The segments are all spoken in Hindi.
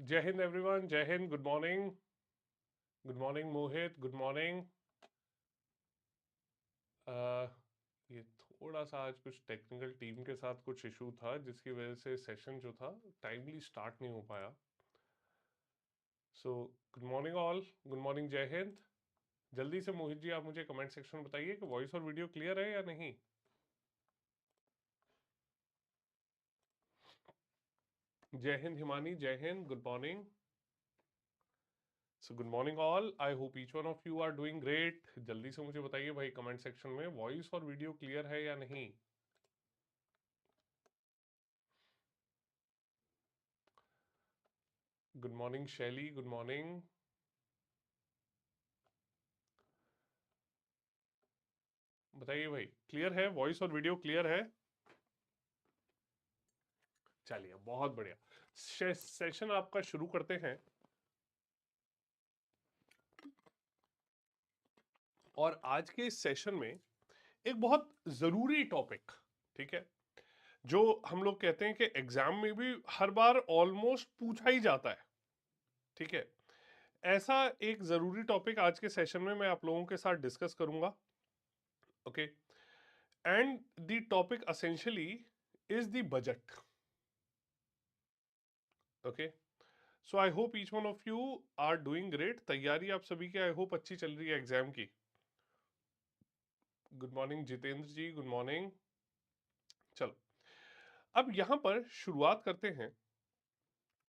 जय हिंद एवरीवन, जय Hind. Good morning. Good morning Mohit, good morning. ये थोड़ा सा आज कुछ टेक्निकल टीम के साथ कुछ इशू था जिसकी वजह से सेशन जो था टाइमली स्टार्ट नहीं हो पाया। सो good morning all, good morning, जय हिंद। जल्दी से मोहित जी आप मुझे कमेंट सेक्शन में बताइए कि वॉइस और वीडियो क्लियर है या नहीं। जय हिंद हिमानी, जय Hind, good morning. So good morning all, I hope each one of you are doing great. जल्दी से मुझे बताइए भाई कमेंट सेक्शन में वॉइस और वीडियो क्लियर है या नहीं। Good morning Shaili, good morning. बताइए भाई क्लियर है, वॉइस और वीडियो क्लियर है। चलिए बहुत बढ़िया। सेशन आपका शुरू करते हैं। और आज के इस सेशन में एक बहुत जरूरी टॉपिक, ठीक है, जो हम लोग कहते हैं कि एग्जाम में भी हर बार ऑलमोस्ट पूछा ही जाता है, ठीक है। ऐसा एक जरूरी टॉपिक आज के सेशन में मैं आप लोगों के साथ डिस्कस करूंगा। Okay. And the topic essentially is the budget. Okay. So I hope each one of you are doing great. तैयारी आप सभी की आई होप अच्छी चल रही है एग्जाम की। गुड मॉर्निंग जितेंद्र जी, गुड मॉर्निंग। चलो अब यहां पर शुरुआत करते हैं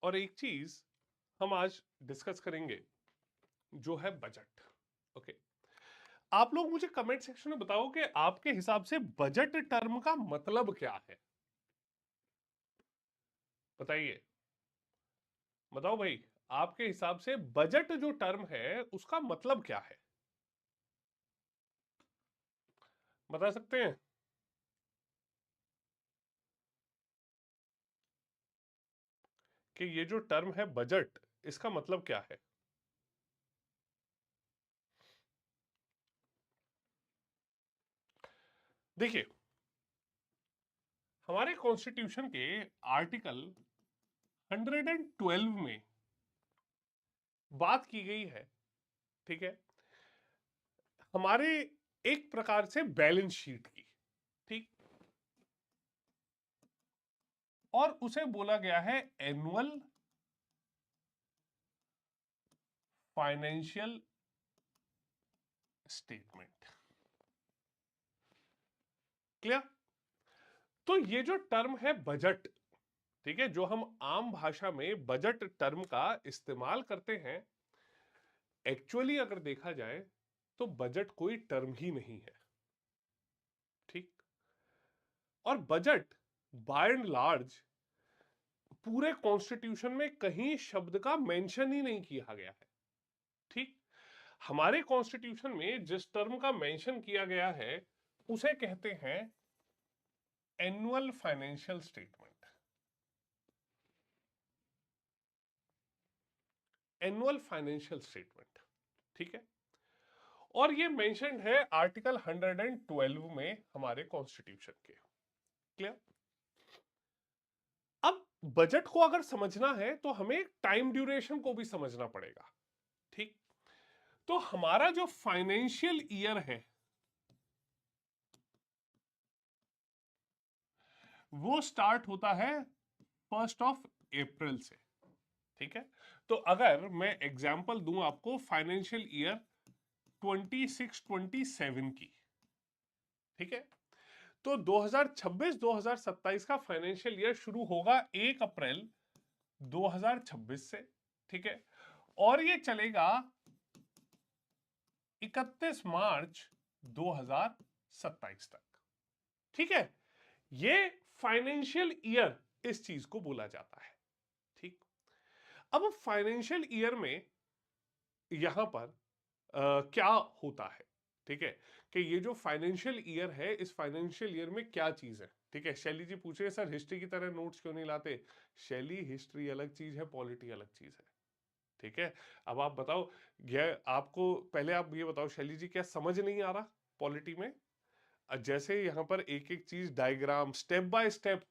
और एक चीज हम आज डिस्कस करेंगे जो है बजट। ओके। आप लोग मुझे कमेंट सेक्शन में बताओ कि आपके हिसाब से बजट टर्म का मतलब क्या है। बताइए, बताओ भाई, आपके हिसाब से बजट जो टर्म है उसका मतलब क्या है, बता सकते हैं। कि ये जो टर्म है बजट, इसका मतलब क्या है। देखिए, हमारे कॉन्स्टिट्यूशन के आर्टिकल 112 में बात की गई है, ठीक है, हमारे एक प्रकार से बैलेंस शीट की, ठीक। और उसे बोला गया है एनुअल फाइनेंशियल स्टेटमेंट। क्लियर। तो ये जो टर्म है बजट, ठीक है, जो हम आम भाषा में बजट टर्म का इस्तेमाल करते हैं, एक्चुअली अगर देखा जाए तो बजट कोई टर्म ही नहीं है, ठीक। और बजट बाय एंड लार्ज पूरे कॉन्स्टिट्यूशन में कहीं शब्द का मेंशन ही नहीं किया गया है, ठीक। हमारे कॉन्स्टिट्यूशन में जिस टर्म का मेंशन किया गया है उसे कहते हैं annual financial statement. Annual financial statement, ठीक है। और ये मेंशन है आर्टिकल 112 में हमारे कॉन्स्टिट्यूशन के। क्लियर। अब बजट को अगर समझना है तो हमें टाइम ड्यूरेशन को भी समझना पड़ेगा, ठीक। तो हमारा जो फाइनेंशियल ईयर है वो स्टार्ट होता है 1 से, ठीक है। तो अगर मैं एग्जांपल दूं आपको फाइनेंशियल ईयर 26-27 की, ठीक है, तो 2026-2027 का फाइनेंशियल ईयर शुरू होगा 1 अप्रैल 2026 से, ठीक है। और ये चलेगा 31 मार्च 2027 तक, ठीक है। ये फाइनेंशियल ईयर इस चीज को बोला जाता है, ठीक। अब फाइनेंशियल ईयर में यहां पर क्या होता है, ठीक है, कि ये जो फाइनेंशियल ईयर है इस फाइनेंशियल ईयर में क्या चीज है, ठीक है। शैली जी पूछ रहे हैं सर हिस्ट्री की तरह नोट्स क्यों नहीं लाते। शैली, हिस्ट्री अलग चीज है, पॉलिटी अलग चीज है, ठीक है। अब आप बताओ, ये आपको पहले आप ये बताओ शैली जी, क्या समझ नहीं आ रहा पॉलिटी में। जैसे यहां पर एक एक चीज डायग्राम स्टेप बाय स्टेप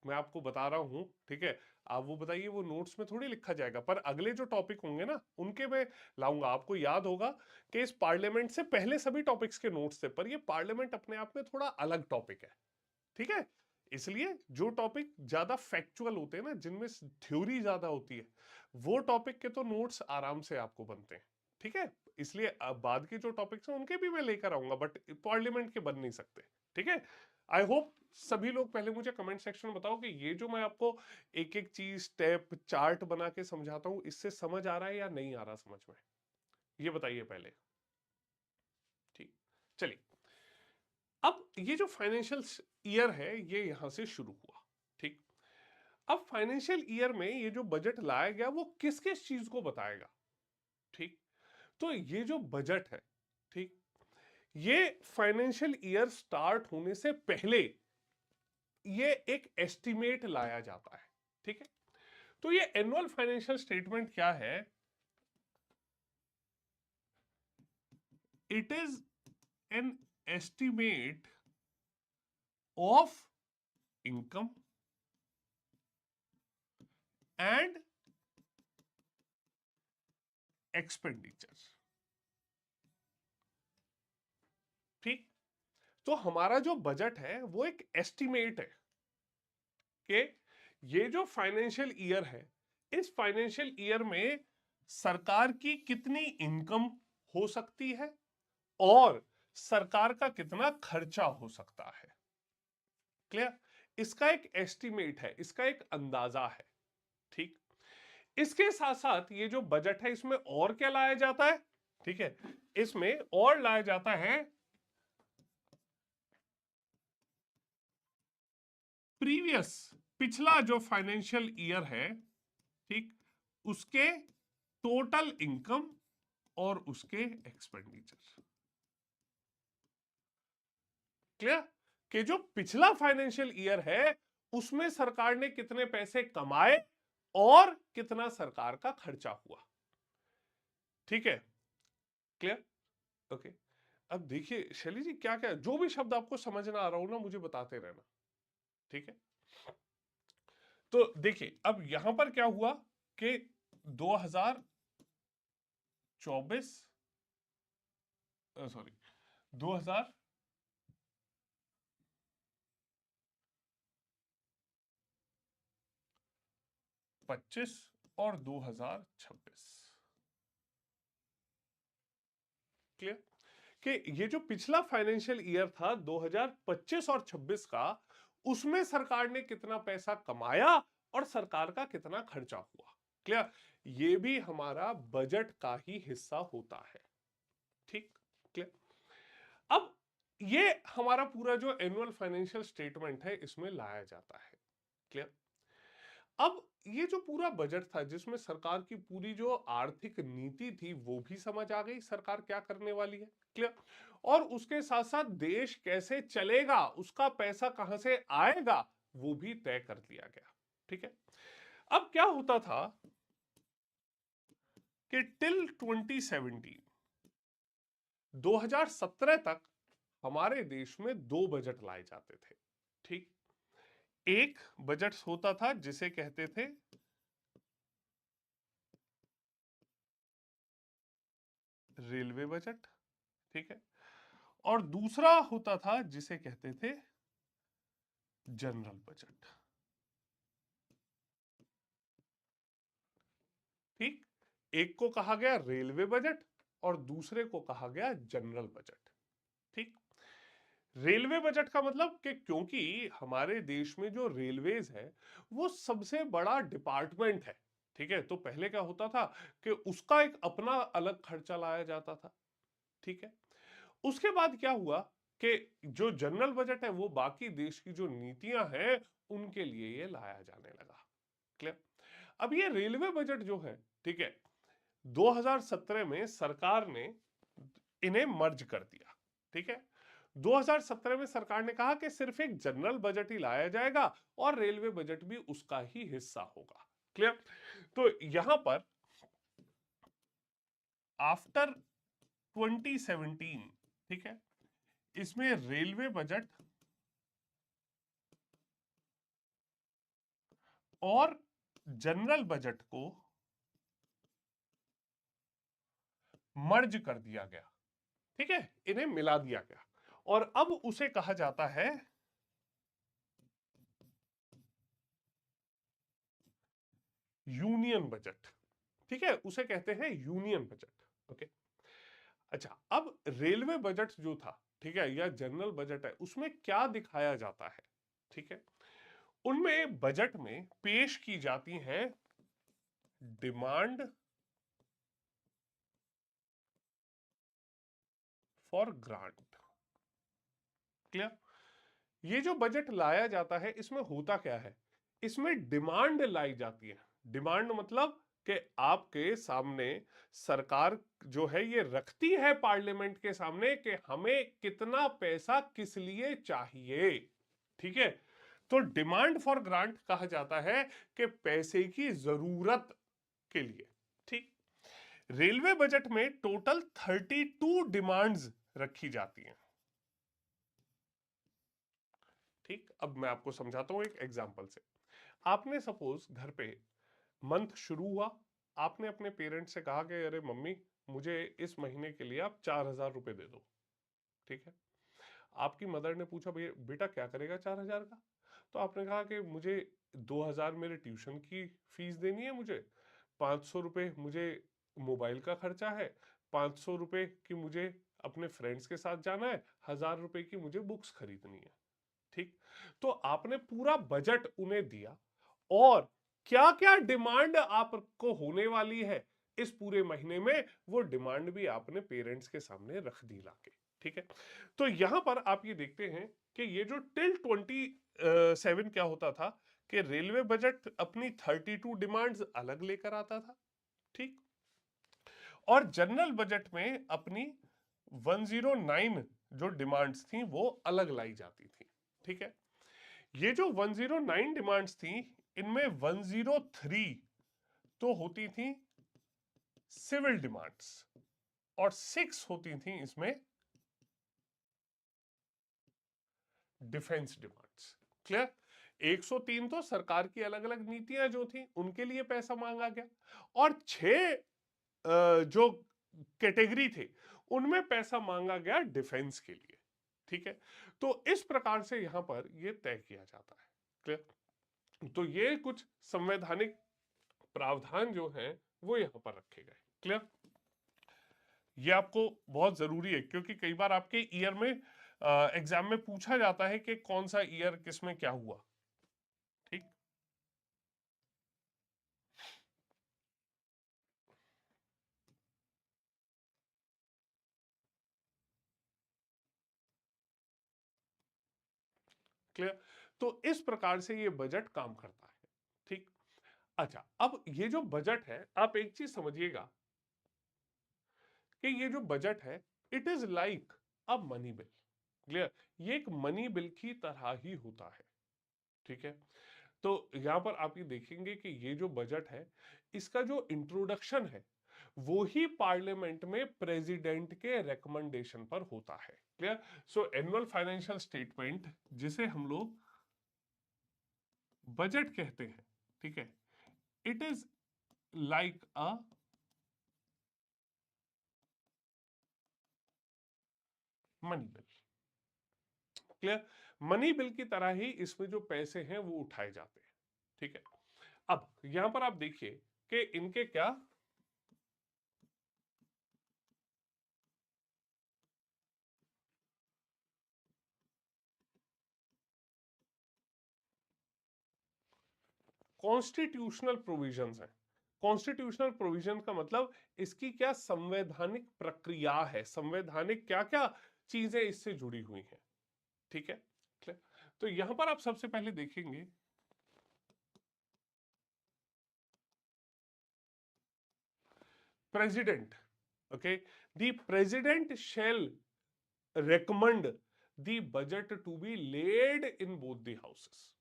मैं आपको बता रहा हूं, ठीक है। आप वो बताइए, वो नोट्स में थोड़ी लिखा जाएगा, पर अगले जो टॉपिक होंगे ना उनके मैं लाऊंगा। आपको याद होगा कि इस पार्लियामेंट से पहले सभी टॉपिक्स के नोट्स थे, पर ये पार्लियामेंट अपने आप में थोड़ा अलग टॉपिक है, ठीक है। इसलिए जो टॉपिक ज्यादा फैक्चुअल होते हैं ना, जिनमें थ्योरी ज्यादा होती है, वो टॉपिक के तो नोट्स आराम से आपको बनते हैं, ठीक है। इसलिए अब बाद के जो टॉपिक्स हैं उनके भी मैं लेकर आऊंगा, बट पार्लियामेंट के बन नहीं सकते, ठीक है। आई होप सभी लोग पहले मुझे कमेंट सेक्शन में बताओ कि ये जो मैं आपको एक एक चीज स्टेप चार्ट बना के समझाता हूं, इससे समझ आ रहा है या नहीं आ रहा समझ में, ये बताइए पहले। ठीक, चलिए। अब ये जो फाइनेंशियल ईयर है ये यहां से शुरू हुआ, ठीक। अब फाइनेंशियल ईयर में ये जो बजट लाया गया वो किस किस चीज को बताएगा, ठीक। तो ये जो बजट है, ठीक, ये फाइनेंशियल ईयर स्टार्ट होने से पहले ये एक एस्टिमेट लाया जाता है, ठीक है। तो ये एनुअल फाइनेंशियल स्टेटमेंट क्या है? It is an estimate of income and expenditure, ठीक। तो हमारा जो बजट है वो एक एस्टिमेट है कि ये जो फाइनेंशियल ईयर है, इस फाइनेंशियल ईयर में सरकार की कितनी इनकम हो सकती है और सरकार का कितना खर्चा हो सकता है। क्लियर? इसका एक एस्टिमेट है, इसका एक अंदाजा है, ठीक। इसके साथ साथ ये जो बजट है इसमें और क्या लाया जाता है, ठीक है। इसमें और लाया जाता है प्रीवियस, पिछला जो फाइनेंशियल ईयर है, ठीक, उसके टोटल इनकम और उसके एक्सपेंडिचर। क्लियर? कि जो पिछला फाइनेंशियल ईयर है उसमें सरकार ने कितने पैसे कमाए और कितना सरकार का खर्चा हुआ, ठीक है। क्लियर? ओके। अब देखिए शैली जी, क्या क्या जो भी शब्द आपको समझ ना आ रहा हो ना मुझे बताते रहना, ठीक है। तो देखिए अब यहां पर क्या हुआ कि 2024, सॉरी 2025 और 2026, क्लियर। कि ये जो पिछला फाइनेंशियल ईयर था 2025 और 26 का, उसमें सरकार ने कितना पैसा कमाया और सरकार का कितना खर्चा हुआ। क्लियर? ये भी हमारा बजट का ही हिस्सा होता है, ठीक। क्लियर? अब ये हमारा पूरा जो एनुअल फाइनेंशियल स्टेटमेंट है इसमें लाया जाता है, क्लियर। अब ये जो पूरा बजट था जिसमें सरकार की पूरी जो आर्थिक नीति थी वो भी समझ आ गई, सरकार क्या करने वाली है, क्लियर। और उसके साथ साथ देश कैसे चलेगा, उसका पैसा कहां से आएगा, वो भी तय कर दिया गया, ठीक है। अब क्या होता था कि टिल 2017, 2017 तक हमारे देश में दो बजट लाए जाते थे, ठीक। एक बजट होता था जिसे कहते थे रेलवे बजट, ठीक है। और दूसरा होता था जिसे कहते थे जनरल बजट, ठीक। एक को कहा गया रेलवे बजट और दूसरे को कहा गया जनरल बजट, ठीक। रेलवे बजट का मतलब कि क्योंकि हमारे देश में जो रेलवेज है वो सबसे बड़ा डिपार्टमेंट है, ठीक है। तो पहले क्या होता था कि उसका एक अपना अलग खर्चा लाया जाता था, ठीक है। उसके बाद क्या हुआ कि जो जनरल बजट है वो बाकी देश की जो नीतियां हैं उनके लिए ये लाया जाने लगा, क्लियर। अब ये रेलवे बजट जो है, ठीक है, 2017 में सरकार ने इन्हें मर्ज कर दिया, ठीक है। 2017 में सरकार ने कहा कि सिर्फ एक जनरल बजट ही लाया जाएगा और रेलवे बजट भी उसका ही हिस्सा होगा, क्लियर। तो यहां पर आफ्टर 2017, ठीक है, इसमें रेलवे बजट और जनरल बजट को मर्ज कर दिया गया, ठीक है, इन्हें मिला दिया गया और अब उसे कहा जाता है यूनियन बजट। ठीक है, उसे कहते हैं यूनियन बजट। ओके, अच्छा, अब रेलवे बजट जो था, ठीक है, या जनरल बजट है, उसमें क्या दिखाया जाता है? ठीक है, उनमें बजट में पेश की जाती हैं डिमांड फॉर ग्रांट। क्लियर? ये जो बजट लाया जाता है, इसमें होता क्या है? इसमें डिमांड लाई जाती है। डिमांड मतलब कि आपके सामने सरकार जो है ये रखती है पार्लियामेंट के सामने कि हमें कितना पैसा किस लिए चाहिए। ठीक है, तो डिमांड फॉर ग्रांट कहा जाता है कि पैसे की जरूरत के लिए। ठीक, रेलवे बजट में टोटल 32 डिमांड्स रखी जाती हैं। ठीक, अब मैं आपको समझाता हूं एक एग्जांपल से। आपने सपोज घर पे मंथ शुरू हुआ, आपने अपने पेरेंट्स से कहा कि अरे मम्मी, मुझे इस महीने के लिए आप 4,000 रुपए दे दो। ठीक है, आपकी मदर ने पूछा भाई बेटा क्या करेगा 4,000 का? तो आपने कहा कि मुझे 2,000 मेरे ट्यूशन की फीस देनी है, मुझे 500 रुपए मुझे मोबाइल का खर्चा है, 500 रुपए की मुझे अपने फ्रेंड्स के साथ जाना है, 1,000 रुपए की मुझे बुक्स खरीदनी है। ठीक, तो आपने पूरा बजट उन्हें दिया और क्या क्या डिमांड आपको होने वाली है इस पूरे महीने में, वो डिमांड भी आपने पेरेंट्स के सामने रख दी लाके। ठीक है, तो यहां पर आप ये देखते हैं कि ये जो टिल 27 क्या होता था कि रेलवे बजट अपनी 32 डिमांड्स अलग लेकर आता था। ठीक, और जनरल बजट में अपनी 109 जो डिमांड्स थी वो अलग लाई जाती थी। ठीक है, ये जो 109 डिमांड्स थी, इनमें 103 तो होती थी सिविल डिमांड्स और 6 होती थी इसमें डिफेंस डिमांड्स। क्लियर? 103 तो सरकार की अलग अलग नीतियां जो थी उनके लिए पैसा मांगा गया और 6 जो कैटेगरी थे उनमें पैसा मांगा गया डिफेंस के लिए। ठीक है, तो इस प्रकार से यहां पर यह तय किया जाता है। क्लियर? तो ये कुछ संवैधानिक प्रावधान जो हैं वो यहां पर रखे गए। क्लियर? ये आपको बहुत जरूरी है क्योंकि कई बार आपके ईयर में एग्जाम में पूछा जाता है कि कौन सा ईयर किसमें क्या हुआ। ठीक, क्लियर? तो इस प्रकार से ये बजट काम करता है। ठीक, अच्छा, अब ये जो बजट है, आप एक चीज समझिएगा कि ये जो बजट है, it is like a money bill. Clear? ये एक मनी बिल की तरह ही होता है। ठीक है, तो यहां पर आप ये देखेंगे कि ये जो बजट है, इसका जो इंट्रोडक्शन है वो ही पार्लियामेंट में प्रेसिडेंट के रिकमेंडेशन पर होता है। क्लियर? सो एनुअल फाइनेंशियल स्टेटमेंट, जिसे हम लोग बजट कहते हैं, ठीक है, it is like a money bill. Clear? Money bill की तरह ही इसमें जो पैसे हैं वो उठाए जाते हैं। ठीक है, अब यहां पर आप देखिए कि इनके क्या कॉन्स्टिट्यूशनल प्रोविजंस हैं। कॉन्स्टिट्यूशनल प्रोविजन का मतलब इसकी क्या संवैधानिक प्रक्रिया है, संवैधानिक क्या क्या चीजें इससे जुड़ी हुई हैं। ठीक है, clear? तो यहां पर आप सबसे पहले देखेंगे president. Okay, the president shall recommend the budget to be laid in both the houses.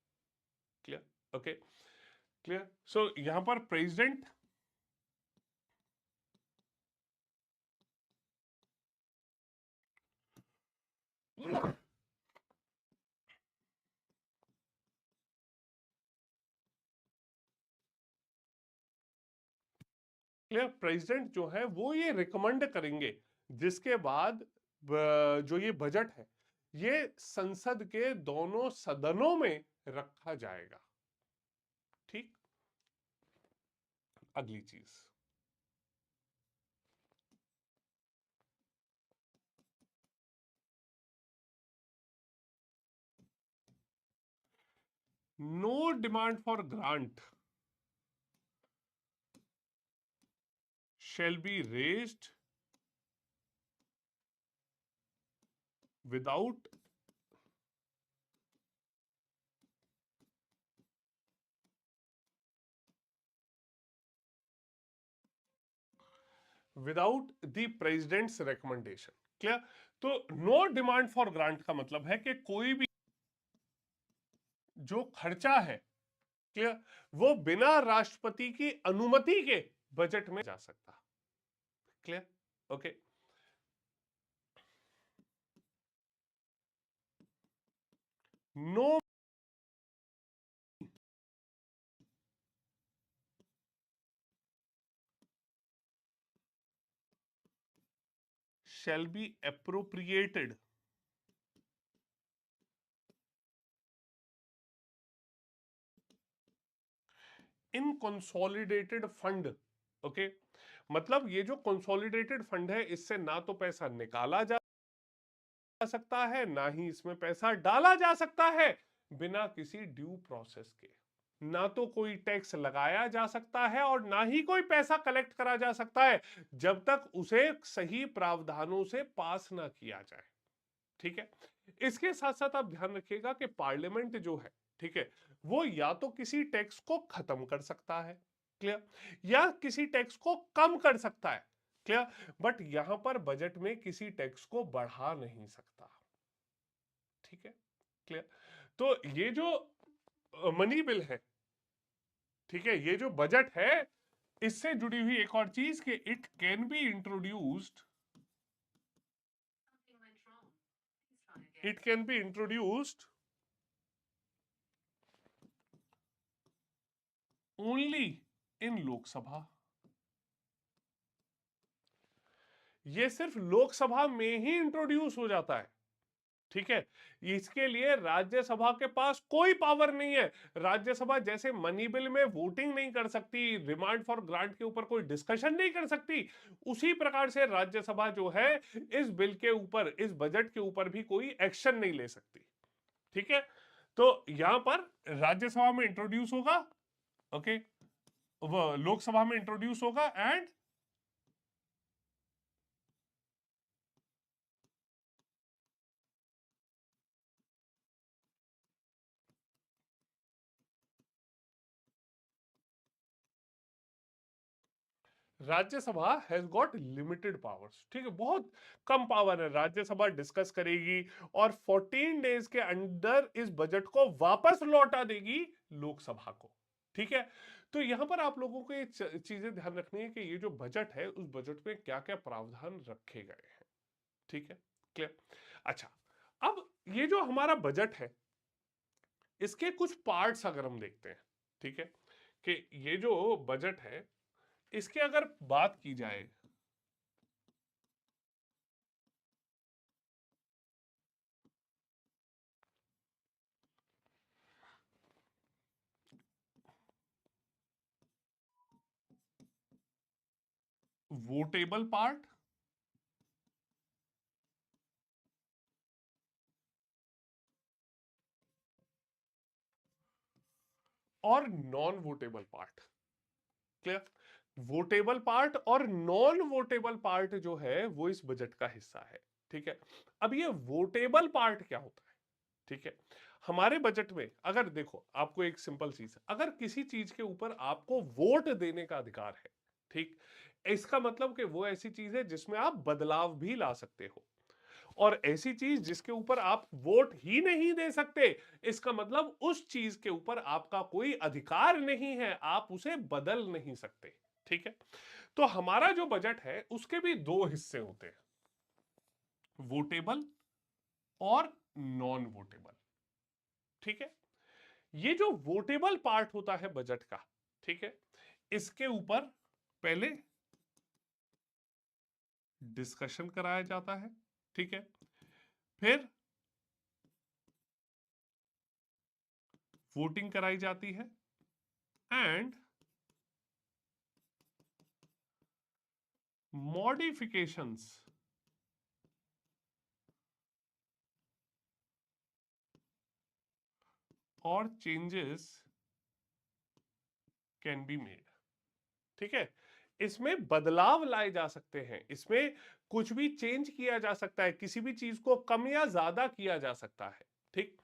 Clear? Okay, clear? So यहां पर प्रेसिडेंट क्लियर? प्रेसिडेंट जो है वो ये रिकमेंड करेंगे, जिसके बाद जो ये बजट है ये संसद के दोनों सदनों में रखा जाएगा। ठीक, अगली चीज, no demand for grant shall be raised without the president's recommendation. Clear? तो नो डिमांड फॉर ग्रांट का मतलब है कि कोई भी जो खर्चा है, क्लियर, वो बिना राष्ट्रपति की अनुमति के बजट में जा सकता। Clear? Okay. No shall be appropriated in consolidated fund. Okay, मतलब ये जो कंसोलिडेटेड फंड है इससे ना तो पैसा निकाला जा सकता है ना ही इसमें पैसा डाला जा सकता है बिना किसी ड्यू प्रोसेस के। ना तो कोई टैक्स लगाया जा सकता है और ना ही कोई पैसा कलेक्ट करा जा सकता है जब तक उसे सही प्रावधानों से पास ना किया जाए। ठीक है? इसके साथ साथ आप ध्यान रखिएगा कि पार्लियामेंट जो है, ठीक है, वो या तो किसी टैक्स को खत्म कर सकता है, क्लियर, या किसी टैक्स को कम कर सकता है, क्लियर, बट यहां पर बजट में किसी टैक्स को बढ़ा नहीं सकता। ठीक है? क्लियर? तो ये जो मनी बिल है, ठीक है, ये जो बजट है, इससे जुड़ी हुई एक और चीज कि it can be introduced, it can be introduced only in Lok Sabha. ये सिर्फ लोकसभा में ही इंट्रोड्यूस हो जाता है। ठीक है? इसके लिए राज्यसभा के पास कोई पावर नहीं है। राज्यसभा जैसे मनी बिल में वोटिंग नहीं कर सकती, डिमांड फॉर ग्रांट के ऊपर कोई डिस्कशन नहीं कर सकती, उसी प्रकार से राज्यसभा जो है इस बिल के ऊपर, इस बजट के ऊपर भी कोई एक्शन नहीं ले सकती। ठीक है? तो यहां पर राज्यसभा में इंट्रोड्यूस होगा, ओके, वो लोकसभा में इंट्रोड्यूस होगा and Rajya Sabha has got limited powers. ठीक है, बहुत कम पावर है। राज्यसभा डिस्कस करेगी और 14 डेज के अंदर इस बजट को वापस लौटा देगी लोकसभा को। ठीक है? तो यहां पर आप लोगों को ये चीजें ध्यान रखनी है कि ये जो बजट है उस बजट में क्या क्या प्रावधान रखे गए हैं। ठीक है? क्लियर? अच्छा, अब ये जो हमारा बजट है इसके कुछ पार्ट्स अगर हम देखते हैं, ठीक है, कि ये जो बजट है इसके अगर बात की जाए, वोटेबल पार्ट और non votable part. Clear? Votable part और नॉन वोटेबल पार्ट जो है वो इस बजट का हिस्सा है। ठीक है? अब ये वोटेबल पार्ट क्या होता है? ठीक है, हमारे बजट में अगर देखो, आपको एक सिंपल चीज, अगर किसी चीज के ऊपर आपको वोट देने का अधिकार है, ठीक, इसका मतलब कि वो ऐसी चीज है जिसमें आप बदलाव भी ला सकते हो। और ऐसी चीज जिसके ऊपर आप वोट ही नहीं दे सकते, इसका मतलब उस चीज के ऊपर आपका कोई अधिकार नहीं है, आप उसे बदल नहीं सकते। ठीक है? तो हमारा जो बजट है उसके भी दो हिस्से होते हैं, वोटेबल और नॉन वोटेबल। ठीक है? ये जो वोटेबल पार्ट होता है बजट का, ठीक है, इसके ऊपर पहले डिस्कशन कराया जाता है, ठीक है। फिर वोटिंग कराई जाती है एंड मॉडिफिकेशंस और चेंजेस कैन बी मेड, ठीक है। इसमें बदलाव लाए जा सकते हैं, इसमें कुछ भी चेंज किया जा सकता है, किसी भी चीज को कम या ज्यादा किया जा सकता है, ठीक।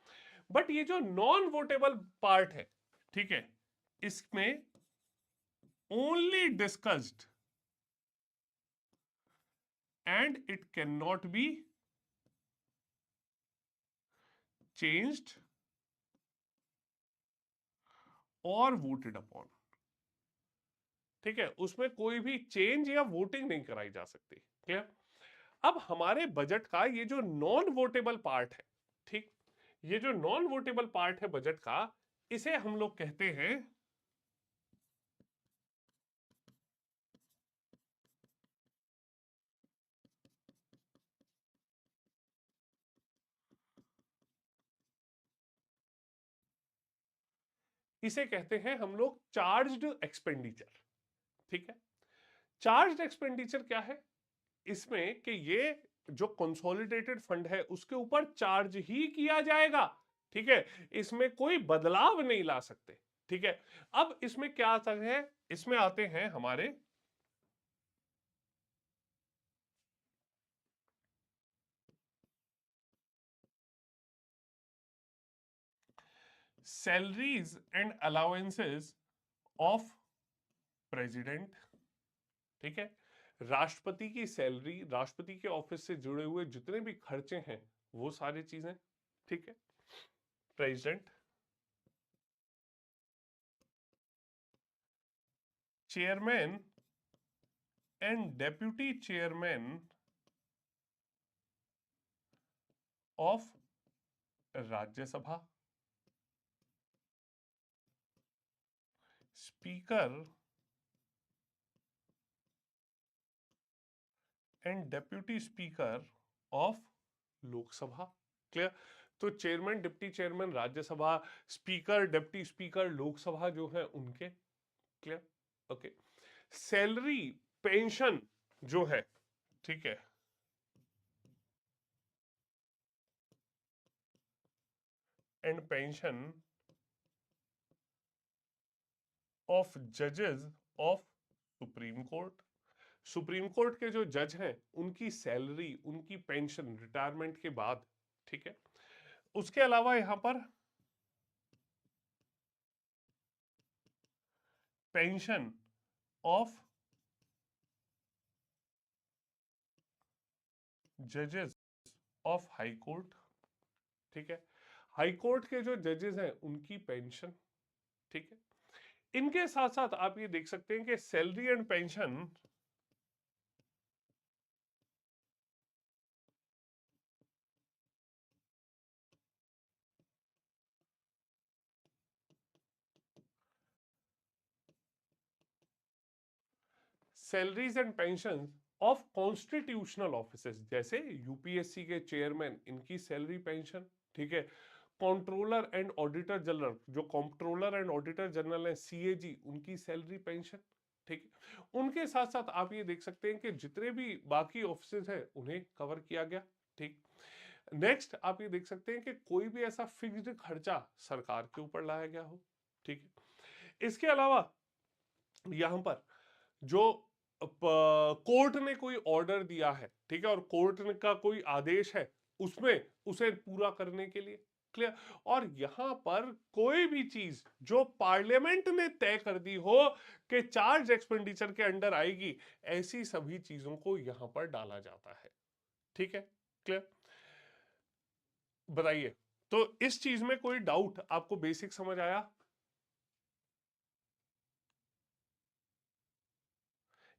बट ये जो नॉन वोटेबल पार्ट है, ठीक है, इसमें only discussed and it can not be changed और वोटेड अपॉन, ठीक है। उसमें कोई भी चेंज या वोटिंग नहीं कराई जा सकती, क्लियर। अब हमारे बजट का ये जो नॉन वोटेबल पार्ट है, ठीक, ये जो नॉन वोटेबल पार्ट है बजट का, इसे हम लोग कहते हैं इसे कहते हैं हम लोग चार्ज्ड एक्सपेंडिचर, ठीक है। चार्ज्ड एक्सपेंडिचर क्या है, इसमें कि ये जो कंसोलिडेटेड फंड है उसके ऊपर चार्ज ही किया जाएगा, ठीक है, इसमें कोई बदलाव नहीं ला सकते, ठीक है। अब इसमें क्या आता है, इसमें आते हैं हमारे salaries and allowances of president, ठीक है। राष्ट्रपति की सैलरी, राष्ट्रपति के ऑफिस से जुड़े हुए जितने भी खर्चे हैं वो सारी चीजें, ठीक है। President, chairman and deputy chairman of Rajya Sabha, speaker and deputy speaker of Lok Sabha, clear. तो chairman, deputy chairman Rajya Sabha, speaker, deputy speaker Lok Sabha जो है उनके, क्लियर, ओके। सैलरी, पेंशन जो है, ठीक है, एंड पेंशन ऑफ जजेस of supreme court, supreme court के जो जज हैं उनकी सैलरी, उनकी पेंशन रिटायरमेंट के बाद, ठीक है। उसके अलावा यहां पर पेंशन ऑफ जजेस ऑफ हाई कोर्ट, ठीक है। हाई कोर्ट के जो जजेस हैं उनकी पेंशन, ठीक है। इनके साथ साथ आप ये देख सकते हैं कि salary and pension salaries and pension of constitutional officers, जैसे यूपीएससी के चेयरमैन, इनकी सैलरी पेंशन, ठीक है। कंट्रोलर एंड ऑडिटर जनरल, जो कंट्रोलर एंड ऑडिटर जनरल है सीएजी, उनकी सैलरी पेंशन, ठीक है। उनके साथ साथ आप ये देख सकते हैं कि जितने भी बाकी ऑफिसर्स हैं उन्हें कवर किया गया, ठीक। नेक्स्ट आप ये देख सकते हैं कि कोई भी ऐसा फिक्स्ड खर्चा सरकार के ऊपर लाया गया हो, ठीक है। इसके अलावा यहां पर जो कोर्ट ने कोई ऑर्डर दिया है, ठीक है, और कोर्ट का कोई आदेश है, उसमें उसे पूरा करने के लिए, क्लियर। और यहां पर कोई भी चीज जो पार्लियामेंट ने तय कर दी हो कि चार्ज एक्सपेंडिचर के अंडर आएगी, ऐसी सभी चीजों को यहां पर डाला जाता है, ठीक है, क्लियर। बताइए, तो इस चीज में कोई डाउट आपको बेसिक समझ आया?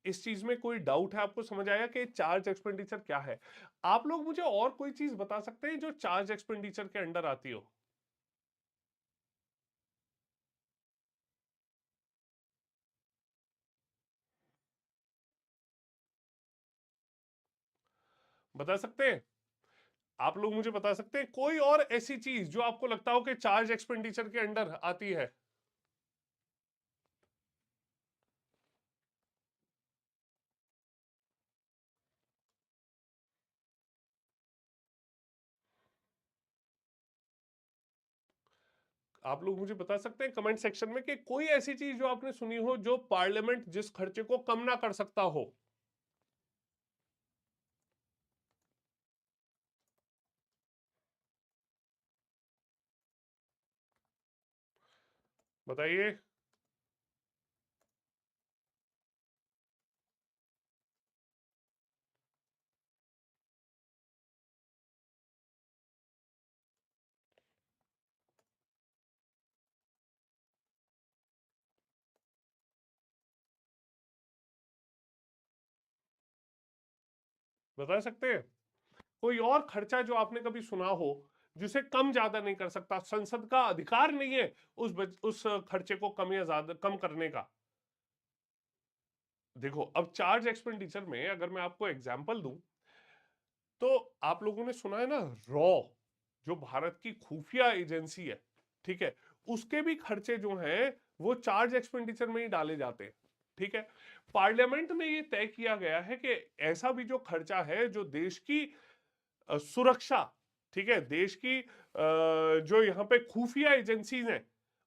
इस चीज में कोई डाउट है आपको, समझ आया कि चार्ज एक्सपेंडिचर क्या है? आप लोग मुझे और कोई चीज बता सकते हैं जो चार्ज एक्सपेंडिचर के अंडर आती हो? बता सकते हैं? आप लोग मुझे बता सकते हैं कोई और ऐसी चीज जो आपको लगता हो कि चार्ज एक्सपेंडिचर के अंडर आती है? आप लोग मुझे बता सकते हैं कमेंट सेक्शन में कि कोई ऐसी चीज जो आपने सुनी हो जो पार्लियामेंट जिस खर्चे को कम ना कर सकता हो? बताइए। बता सकते हैं कोई और खर्चा जो आपने कभी सुना हो जिसे कम ज्यादा नहीं कर सकता, संसद का अधिकार नहीं है उस खर्चे को कम या ज्यादा कम करने का? देखो, अब चार्ज एक्सपेंडिचर में अगर मैं आपको एग्जांपल दूं तो आप लोगों ने सुना है ना, रॉ जो भारत की खुफिया एजेंसी है, ठीक है, उसके भी खर्चे जो हैं वो चार्ज एक्सपेंडिचर में ही डाले जाते हैं। ठीक है, पार्लियामेंट में ये तय किया गया है कि ऐसा भी जो खर्चा है जो देश की सुरक्षा, ठीक है, देश की जो यहाँ पे खुफिया एजेंसीज हैं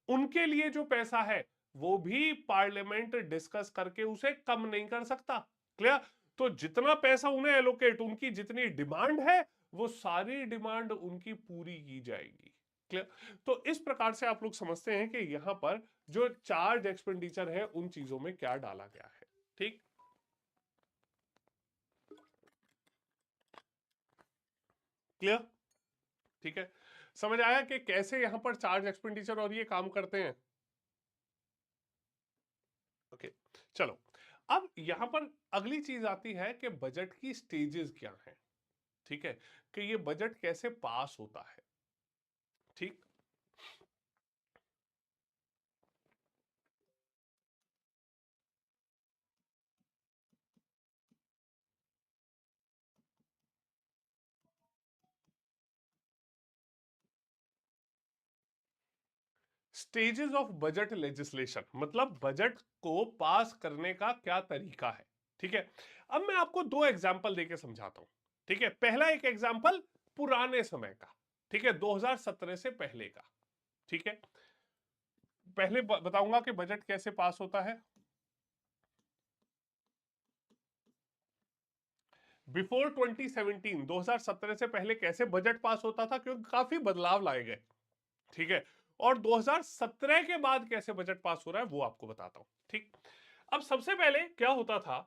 उनके लिए जो पैसा है वो भी पार्लियामेंट डिस्कस करके उसे कम नहीं कर सकता। क्लियर? तो जितना पैसा उन्हें एलोकेट, उनकी जितनी डिमांड है वो सारी डिमांड उनकी पूरी की जाएगी। क्लियर? तो इस प्रकार से आप लोग समझते हैं कि यहां पर जो चार्ज एक्सपेंडिचर है उन चीजों में क्या डाला गया है। ठीक, क्लियर? ठीक है, समझ आया कि कैसे यहां पर चार्ज एक्सपेंडिचर और ये काम करते हैं? ओके, चलो, अब यहां पर अगली चीज आती है कि बजट की स्टेजेस क्या हैं। ठीक है, कि ये बजट कैसे पास होता है। ठीक, स्टेजेस ऑफ बजट लेजिस्लेशन मतलब बजट को पास करने का क्या तरीका है। ठीक है, अब मैं आपको दो एग्जाम्पल देके समझाता हूं। ठीक है, पहला एक एग्जाम्पल पुराने समय का, ठीक है, 2017 से पहले का। ठीक है, पहले बताऊंगा कि बजट कैसे पास होता है। बिफोर 2017, 2017 से पहले कैसे बजट पास होता था, क्योंकि काफी बदलाव लाए गए। ठीक है, और 2017 के बाद कैसे बजट पास हो रहा है वो आपको बताता हूं। ठीक, अब सबसे पहले क्या होता था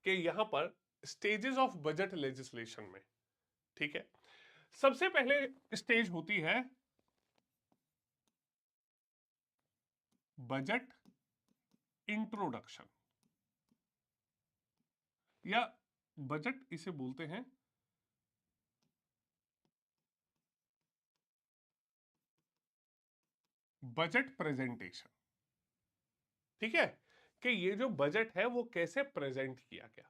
कि यहां पर स्टेजेस ऑफ बजट लेजिस्लेशन में, ठीक है, सबसे पहले स्टेज होती है बजट इंट्रोडक्शन, या बजट इसे बोलते हैं बजट प्रेजेंटेशन। ठीक है, कि ये जो बजट है वो कैसे प्रेजेंट किया गया।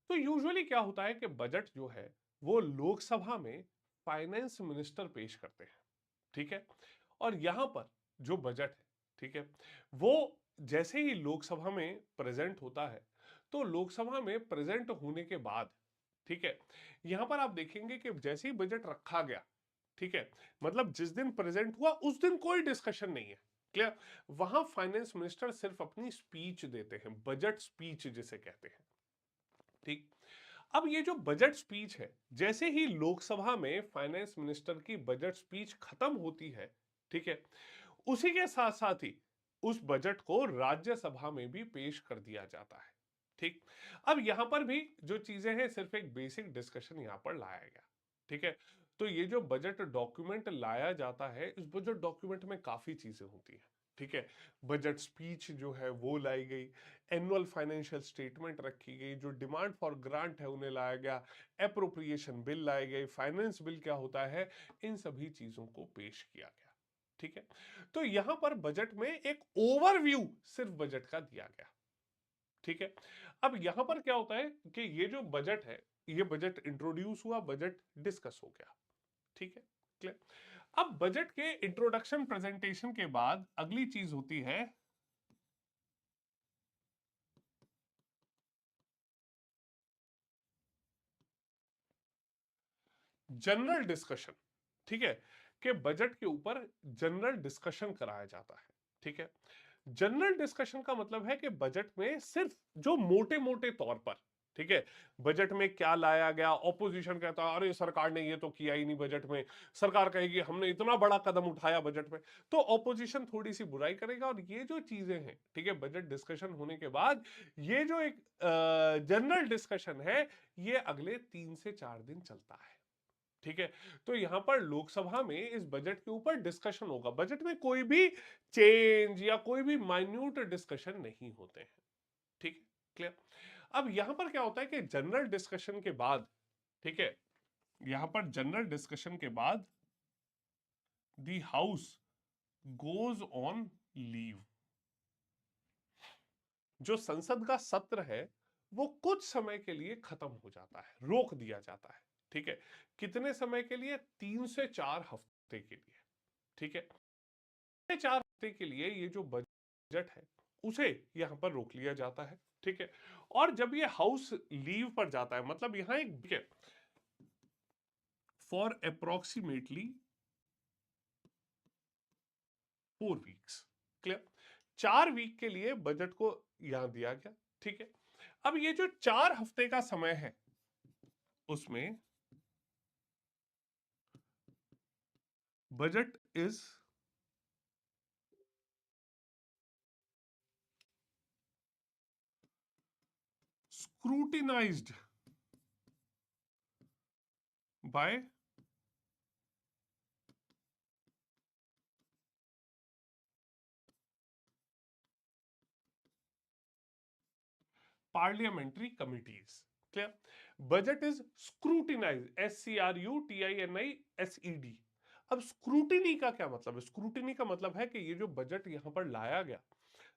तो यूजुअली क्या होता है कि बजट जो है वो लोकसभा में फाइनेंस मिनिस्टर पेश करते हैं। ठीक है, और यहां पर जो बजट है, ठीक है, वो जैसे ही लोकसभा में प्रेजेंट होता है तो लोकसभा में प्रेजेंट होने के बाद, ठीक है, यहां पर आप देखेंगे कि जैसे ही बजट रखा गया, ठीक है, मतलब जिस दिन प्रेजेंट हुआ उस दिन कोई डिस्कशन नहीं है। क्लियर? वहां फाइनेंस मिनिस्टर सिर्फ अपनी स्पीच देते हैं, बजट स्पीच जिसे कहते हैं। ठीक, अब ये जो बजट स्पीच है, जैसे ही लोकसभा में फाइनेंस मिनिस्टर की बजट स्पीच खत्म होती है, ठीक है, उसी के साथ साथ ही उस बजट को राज्यसभा में भी पेश कर दिया जाता है। ठीक, अब यहां पर भी जो चीजें हैं सिर्फ एक बेसिक डिस्कशन यहां पर लाया गया। ठीक है, तो ये जो बजट डॉक्यूमेंट लाया जाता है, इस बजट डॉक्यूमेंट में काफी चीजें होती हैं। ठीक है, बजट स्पीच जो है वो लाई गई, एनुअल फाइनेंशियल स्टेटमेंट रखी गई, जो डिमांड फॉर ग्रांट है उन्हें लाया गया, एप्रोप्रिएशन बिल लाए गए, फाइनेंस बिल क्या होता है, इन सभी चीजों को पेश किया गया। ठीक है, तो यहां पर बजट में एक ओवरव्यू सिर्फ बजट का दिया गया। ठीक है, अब यहां पर क्या होता है कि ये जो बजट है ये बजट इंट्रोड्यूस हुआ, बजट डिस्कस हो गया, ठीक है, क्लियर। अब बजट के इंट्रोडक्शन प्रेजेंटेशन के बाद अगली चीज होती है जनरल डिस्कशन, ठीक है, कि बजट के ऊपर जनरल डिस्कशन कराया जाता है, ठीक है। जनरल डिस्कशन का मतलब है कि बजट में सिर्फ जो मोटे मोटे तौर पर, ठीक है, बजट में क्या लाया गया, ऑपोजिशन कहता है अरे सरकार ने ये तो किया ही नहीं बजट में, सरकार कहेगी हमने इतना बड़ा कदम उठाया बजट में, तो ऑपोजिशन थोड़ी सी बुराई करेगा, और ये जो चीजें हैं, ठीक है, बजट डिस्कशन होने के बाद ये जो एक जनरल डिस्कशन है, ये अगले 3 से 4 दिन चलता है, ठीक है। तो यहां पर लोकसभा में इस बजट के ऊपर डिस्कशन होगा, बजट में कोई भी चेंज या कोई भी माइन्यूट डिस्कशन नहीं होते हैं, ठीक है, क्लियर। अब यहां पर क्या होता है कि जनरल डिस्कशन के बाद, ठीक है, यहां पर जनरल डिस्कशन के बाद the house goes on leave, जो संसद का सत्र है वो कुछ समय के लिए खत्म हो जाता है, रोक दिया जाता है, ठीक है। कितने समय के लिए? 3 से 4 हफ्ते के लिए, ठीक है। 4 हफ्ते के लिए ये जो बजट है उसे यहां पर रोक लिया जाता है, ठीक है। और जब ये हाउस लीव पर जाता है, मतलब यहां एक for approximately 4 weeks, clear. 4 week के लिए बजट को यहां दिया गया, ठीक है। अब ये जो 4 हफ्ते का समय है उसमें budget is scrutinized by parliamentary committees, clear। Budget is scrutinise, SCRUTINISED। अब स्क्रूटिनी का क्या मतलब है? स्क्रूटिनी का मतलब है कि ये जो बजट यहां पर लाया गया,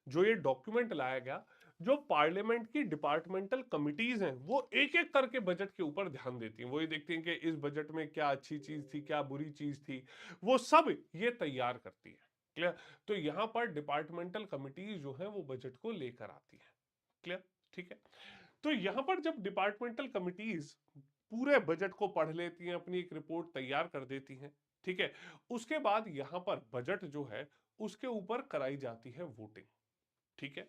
जो ये डॉक्यूमेंट लाया गया, जो पार्लियामेंट की डिपार्टमेंटल कमिटीज हैं वो एक एक करके बजट के ऊपर ध्यान देती हैं, वो ये देखती हैं कि इस बजट में क्या अच्छी चीज थी, क्या बुरी चीज थी, वो सब ये तैयार करती है, क्लियर। तो यहां पर डिपार्टमेंटल कमिटीज जो है वो बजट को लेकर आती है, क्लियर, ठीक है। तो यहां पर जब डिपार्टमेंटल कमिटीज पूरे बजट को पढ़ लेती हैं, अपनी एक रिपोर्ट तैयार कर देती हैं, ठीक है, उसके बाद यहां पर बजट जो है उसके ऊपर कराई जाती है वोटिंग, ठीक है,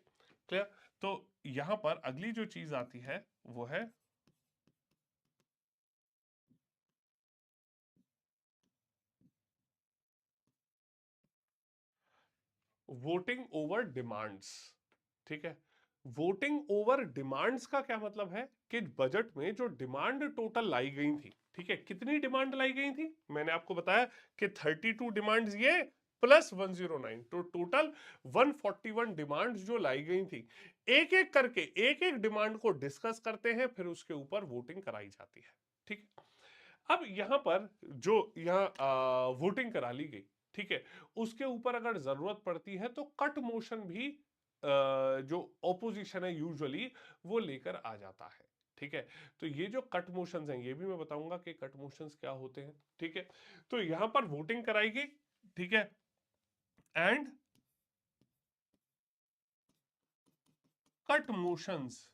क्लियर। तो यहां पर अगली जो चीज आती है वो है वोटिंग ओवर डिमांड्स, ठीक है। वोटिंग ओवर डिमांड्स का क्या मतलब है कि बजट में जो डिमांड टोटल लाई गई थी, ठीक है, कितनी डिमांड लाई गई थी? मैंने आपको बताया कि 32 डिमांड्स ये प्लस 109, तो टोटल 141 डिमांड्स जो लाई गई थी, एक एक करके एक एक डिमांड को डिस्कस करते हैं, फिर उसके ऊपर वोटिंग कराई जाती है, ठीक है। अब यहां पर जो यहां वोटिंग करा ली गई, ठीक है, उसके ऊपर अगर जरूरत पड़ती है तो कट मोशन भी जो ऑपोजिशन है यूजुअली वो लेकर आ जाता है, ठीक है। तो ये जो कट मोशंस हैं ये भी मैं बताऊंगा कि कट मोशंस क्या होते हैं, ठीक है। तो यहां पर वोटिंग कराई गई, ठीक है, and cut motions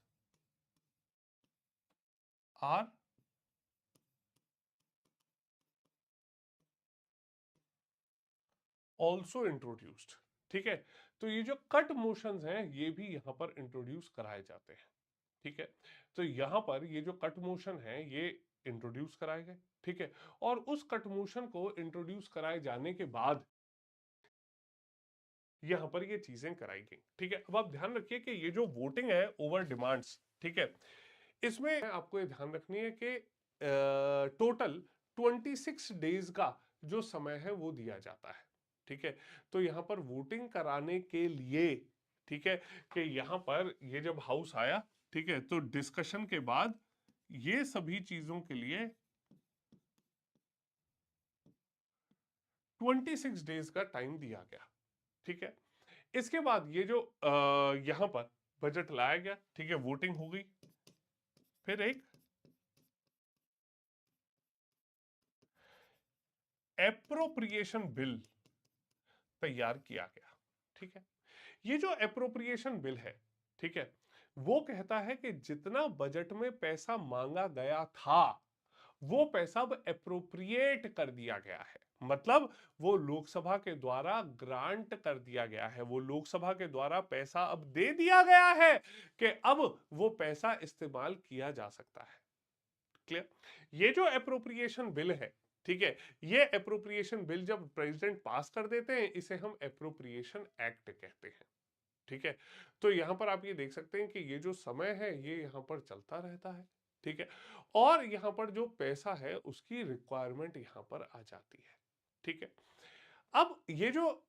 are also introduced, ठीक है। तो ये जो कट मोशंस हैं ये भी यहां पर इंट्रोड्यूस कराए जाते हैं, ठीक है। तो यहां पर ये जो कट मोशन है ये इंट्रोड्यूस कराए गए, ठीक है। और उस कट मोशन को इंट्रोड्यूस कराए जाने के बाद यहां पर ये चीजें कराई गई, ठीक है। अब आप ध्यान रखिए कि ये जो वोटिंग है ओवर डिमांड्स, ठीक है, इसमें आपको ये ध्यान रखनी है कि टोटल 26 डेज का जो समय है वो दिया जाता है, ठीक है। तो यहां पर वोटिंग कराने के लिए, ठीक है, कि यहां पर ये जब हाउस आया, ठीक है, तो डिस्कशन के बाद ये सभी चीजों के लिए 26 डेज का टाइम दिया गया, ठीक है। इसके बाद ये जो यहां पर बजट लाया गया, ठीक है, वोटिंग हो गई, फिर एक एप्रोप्रिएशन बिल तैयार किया गया। ठीक है, ये जो एप्रोप्रिएशन बिल है, ठीक है, वो कहता है कि जितना बजट में पैसा मांगा गया था वो पैसा अब एप्रोप्रिएट कर दिया गया है। मतलब वो लोकसभा के द्वारा ग्रांट कर दिया गया है, वो लोकसभा के द्वारा पैसा अब दे दिया गया है कि अब वो पैसा इस्तेमाल किया जा सकता है। क्लियर? ये जो एप्रोप्रिएशन बिल है, ठीक है, ये एप्रोप्रिएशन बिल जब प्रेसिडेंट पास कर देते हैं इसे हम एप्रोप्रिएशन एक्ट कहते हैं। ठीक है, तो यहां पर आप ये देख सकते हैं कि ये जो समय है ये यहां पर चलता रहता है। ठीक है, और यहां पर जो पैसा है उसकी रिक्वायरमेंट यहां पर आ जाती है। ठीक है, अब ये जो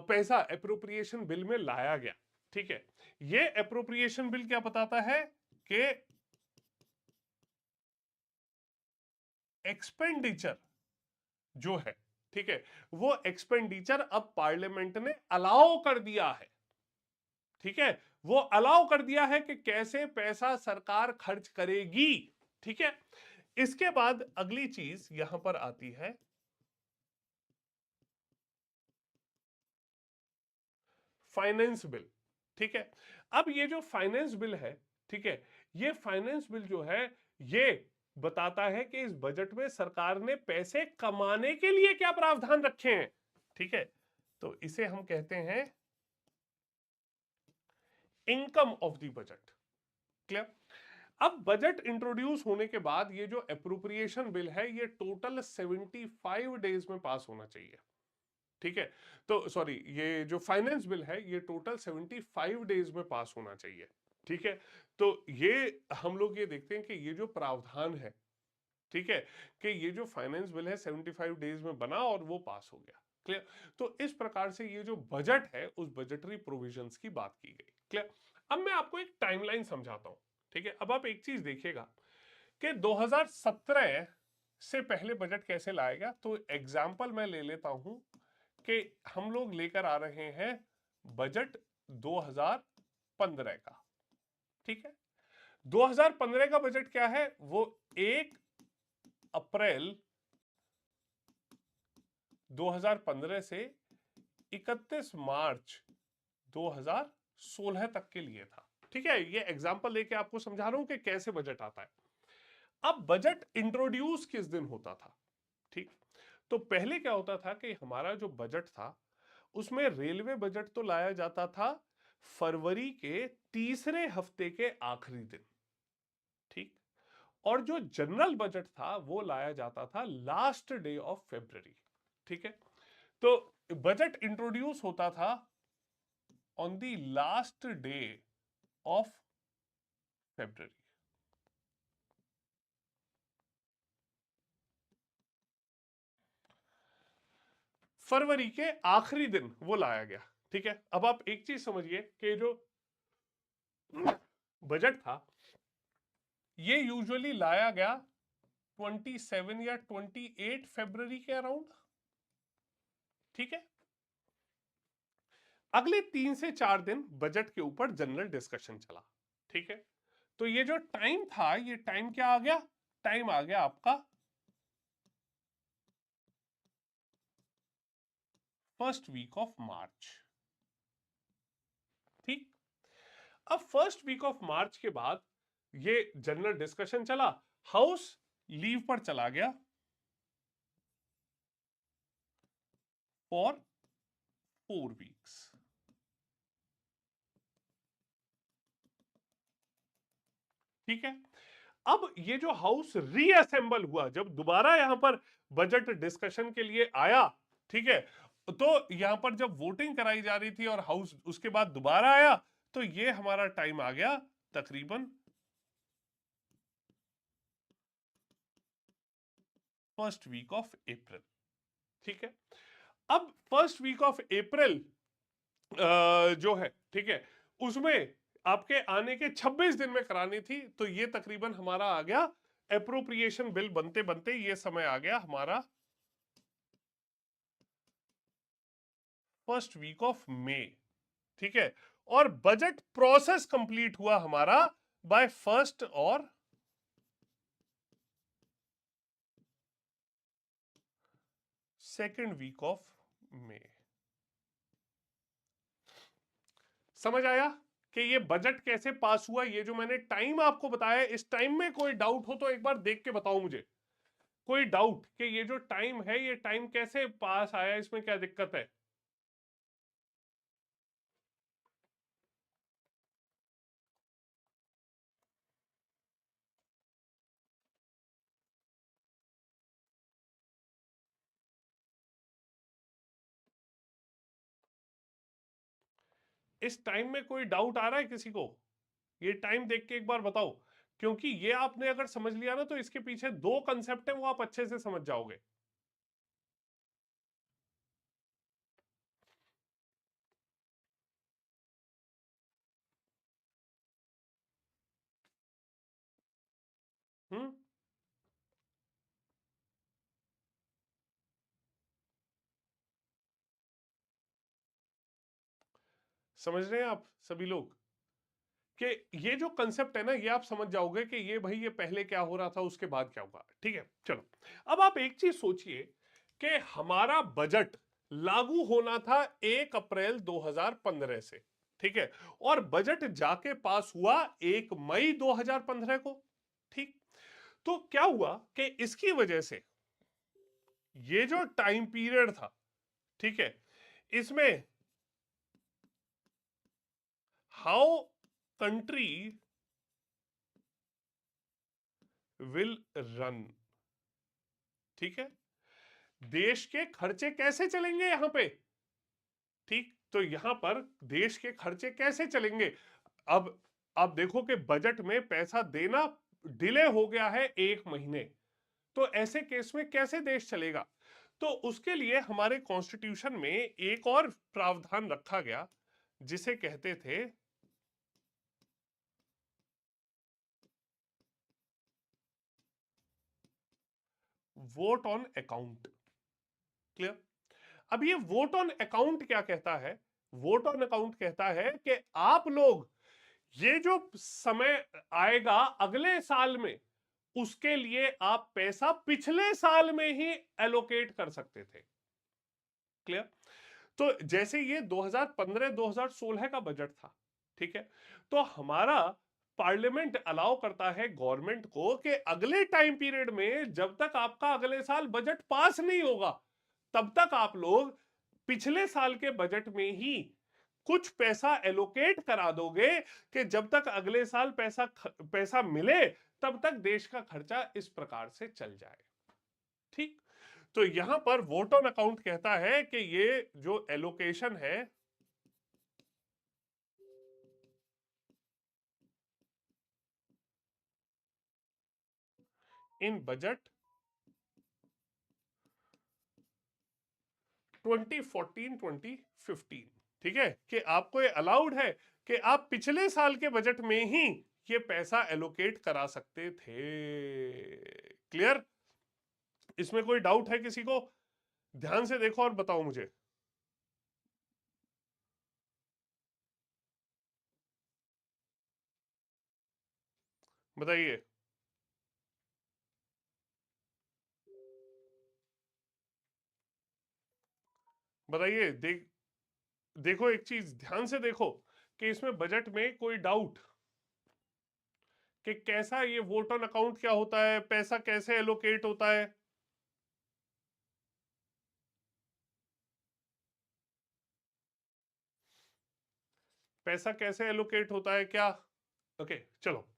पैसा एप्रोप्रिएशन बिल में लाया गया, ठीक है, ये एप्रोप्रिएशन बिल क्या बताता है कि एक्सपेंडिचर जो है, ठीक है, वो एक्सपेंडिचर अब पार्लियामेंट ने अलाउ कर दिया है। ठीक है, वो अलाउ कर दिया है कि कैसे पैसा सरकार खर्च करेगी। ठीक है, इसके बाद अगली चीज यहां पर आती है फाइनेंस बिल। ठीक है, अब ये जो फाइनेंस बिल है, ठीक है, ये फाइनेंस बिल जो है ये बताता है कि इस बजट में सरकार ने पैसे कमाने के लिए क्या प्रावधान रखे हैं। ठीक है, तो इसे हम कहते हैं income of the budget. Clear? अब बजट इंट्रोड्यूस होने के बाद ये जो अप्रोप्रिएशन बिल है ये टोटल 75 डेज में पास होना चाहिए। ठीक है, तो सॉरी, ये जो फाइनेंस बिल है ये टोटल 75 डेज में पास होना चाहिए। ठीक है, तो ये हम लोग ये देखते हैं कि ये जो प्रावधान है, ठीक है, कि ये जो फाइनेंस बिल है 75 डेज में बना और वो पास हो गया। क्लियर? तो इस प्रकार से ये जो बजट है उस बजटरी प्रोविजंस की बात की गई। क्लियर? अब मैं आपको एक टाइमलाइन समझाता हूं। ठीक है, अब आप एक चीज देखिएगा कि 2017 से पहले बजट कैसे लाएगा। तो एग्जाम्पल मैं ले लेता हूं कि हम लोग लेकर आ रहे हैं बजट 2015 का। ठीक है, 2015 का बजट क्या है, वो 1 अप्रैल 2015 से 31 मार्च 2016 तक के लिए था। ठीक है, ये एग्जांपल लेके आपको समझा रहा हूं कि कैसे बजट आता है। अब बजट इंट्रोड्यूस किस दिन होता था? ठीक, तो पहले क्या होता था कि हमारा जो बजट था उसमें रेलवे बजट तो लाया जाता था फरवरी के तीसरे हफ्ते के आखिरी दिन। ठीक, और जो जनरल बजट था वो लाया जाता था लास्ट डे ऑफ फेब्रुवरी। ठीक है, तो बजट इंट्रोड्यूस होता था on the last day of February. फरवरी के आखिरी दिन वो लाया गया। ठीक है, अब आप एक चीज समझिए कि जो बजट था ये यूजुअली लाया गया 27 या 28 फरवरी के अराउंड। ठीक है, अगले 3 से 4 दिन बजट के ऊपर जनरल डिस्कशन चला। ठीक है, तो ये जो टाइम था ये टाइम क्या आ गया, टाइम आ गया आपका फर्स्ट वीक ऑफ मार्च। ठीक, अब फर्स्ट वीक ऑफ मार्च के बाद ये जनरल डिस्कशन चला, हाउस लीव पर चला गया फॉर 4 वीक्स। ठीक है, अब ये जो हाउस रीअसेंबल हुआ, जब दोबारा यहां पर बजट डिस्कशन के लिए आया, ठीक है, तो यहां पर जब वोटिंग कराई जा रही थी और हाउस उसके बाद दोबारा आया, तो ये हमारा टाइम आ गया तकरीबन फर्स्ट वीक ऑफ अप्रैल। ठीक है, अब फर्स्ट वीक ऑफ अप्रैल जो है, ठीक है, उसमें आपके आने के 26 दिन में करानी थी, तो ये तकरीबन हमारा आ गया एप्रोप्रिएशन बिल बनते बनते ये समय आ गया हमारा फर्स्ट वीक ऑफ मई। ठीक है, और बजट प्रोसेस कंप्लीट हुआ हमारा बाय फर्स्ट और सेकेंड वीक ऑफ मे। समझ आया कि ये बजट कैसे पास हुआ? ये जो मैंने टाइम आपको बताया, इस टाइम में कोई डाउट हो तो एक बार देख के बताओ मुझे। कोई डाउट कि ये जो टाइम है, ये टाइम कैसे पास आया, इसमें क्या दिक्कत है? इस टाइम में कोई डाउट आ रहा है किसी को? ये टाइम देख के एक बार बताओ, क्योंकि ये आपने अगर समझ लिया ना तो इसके पीछे दो कंसेप्ट है, वो आप अच्छे से समझ जाओगे। हम्म। समझ रहे हैं आप सभी लोग कि ये जो कंसेप्ट है ना, ये आप समझ जाओगे कि ये भाई ये पहले क्या हो रहा था, उसके बाद क्या होगा। ठीक है, चलो। अब आप एक चीज सोचिए कि हमारा बजट लागू होना था 1 अप्रैल 2015 से, ठीक है, और बजट जाके पास हुआ 1 मई 2015 को। ठीक। तो क्या हुआ कि इसकी वजह से ये जो टाइम पीरियड था, ठीक है, इसमें हाउ कंट्री विल रन, ठीक है, देश के खर्चे कैसे चलेंगे यहां पे। ठीक, तो यहां पर देश के खर्चे कैसे चलेंगे? अब आप देखो कि बजट में पैसा देना डिले हो गया है 1 महीने, तो ऐसे केस में कैसे देश चलेगा? तो उसके लिए हमारे कॉन्स्टिट्यूशन में एक और प्रावधान रखा गया, जिसे कहते थे वोट ऑन अकाउंट। क्लियर? अब ये वोट ऑन अकाउंट क्या कहता है? वोट ऑन अकाउंट कहता है कि आप लोग ये जो समय आएगा अगले साल में, उसके लिए आप पैसा पिछले साल में ही एलोकेट कर सकते थे। क्लियर? तो जैसे ये 2015-2016 का बजट था, ठीक है, तो हमारा पार्लियामेंट अलाउ करता है गवर्नमेंट को कि अगले टाइम पीरियड में जब तक आपका अगले साल बजट पास नहीं होगा, तब तक आप लोग पिछले साल के बजट में ही कुछ पैसा एलोकेट करा दोगे कि जब तक अगले साल पैसा मिले, तब तक देश का खर्चा इस प्रकार से चल जाए। ठीक। तो यहां पर वोट ऑन अकाउंट कहता है कि ये जो एलोकेशन है इन बजट 2014-2015, ठीक है, कि आपको ये अलाउड है कि आप पिछले साल के बजट में ही ये पैसा एलोकेट करा सकते थे। क्लियर? इसमें कोई डाउट है किसी को? ध्यान से देखो और बताओ मुझे। बताइए। बताइए। देखो एक चीज ध्यान से देखो कि इसमें बजट में कोई डाउट कि कैसा ये वोट ऑन अकाउंट क्या होता है, पैसा कैसे एलोकेट होता है? पैसा कैसे एलोकेट होता है क्या? ओके, चलो।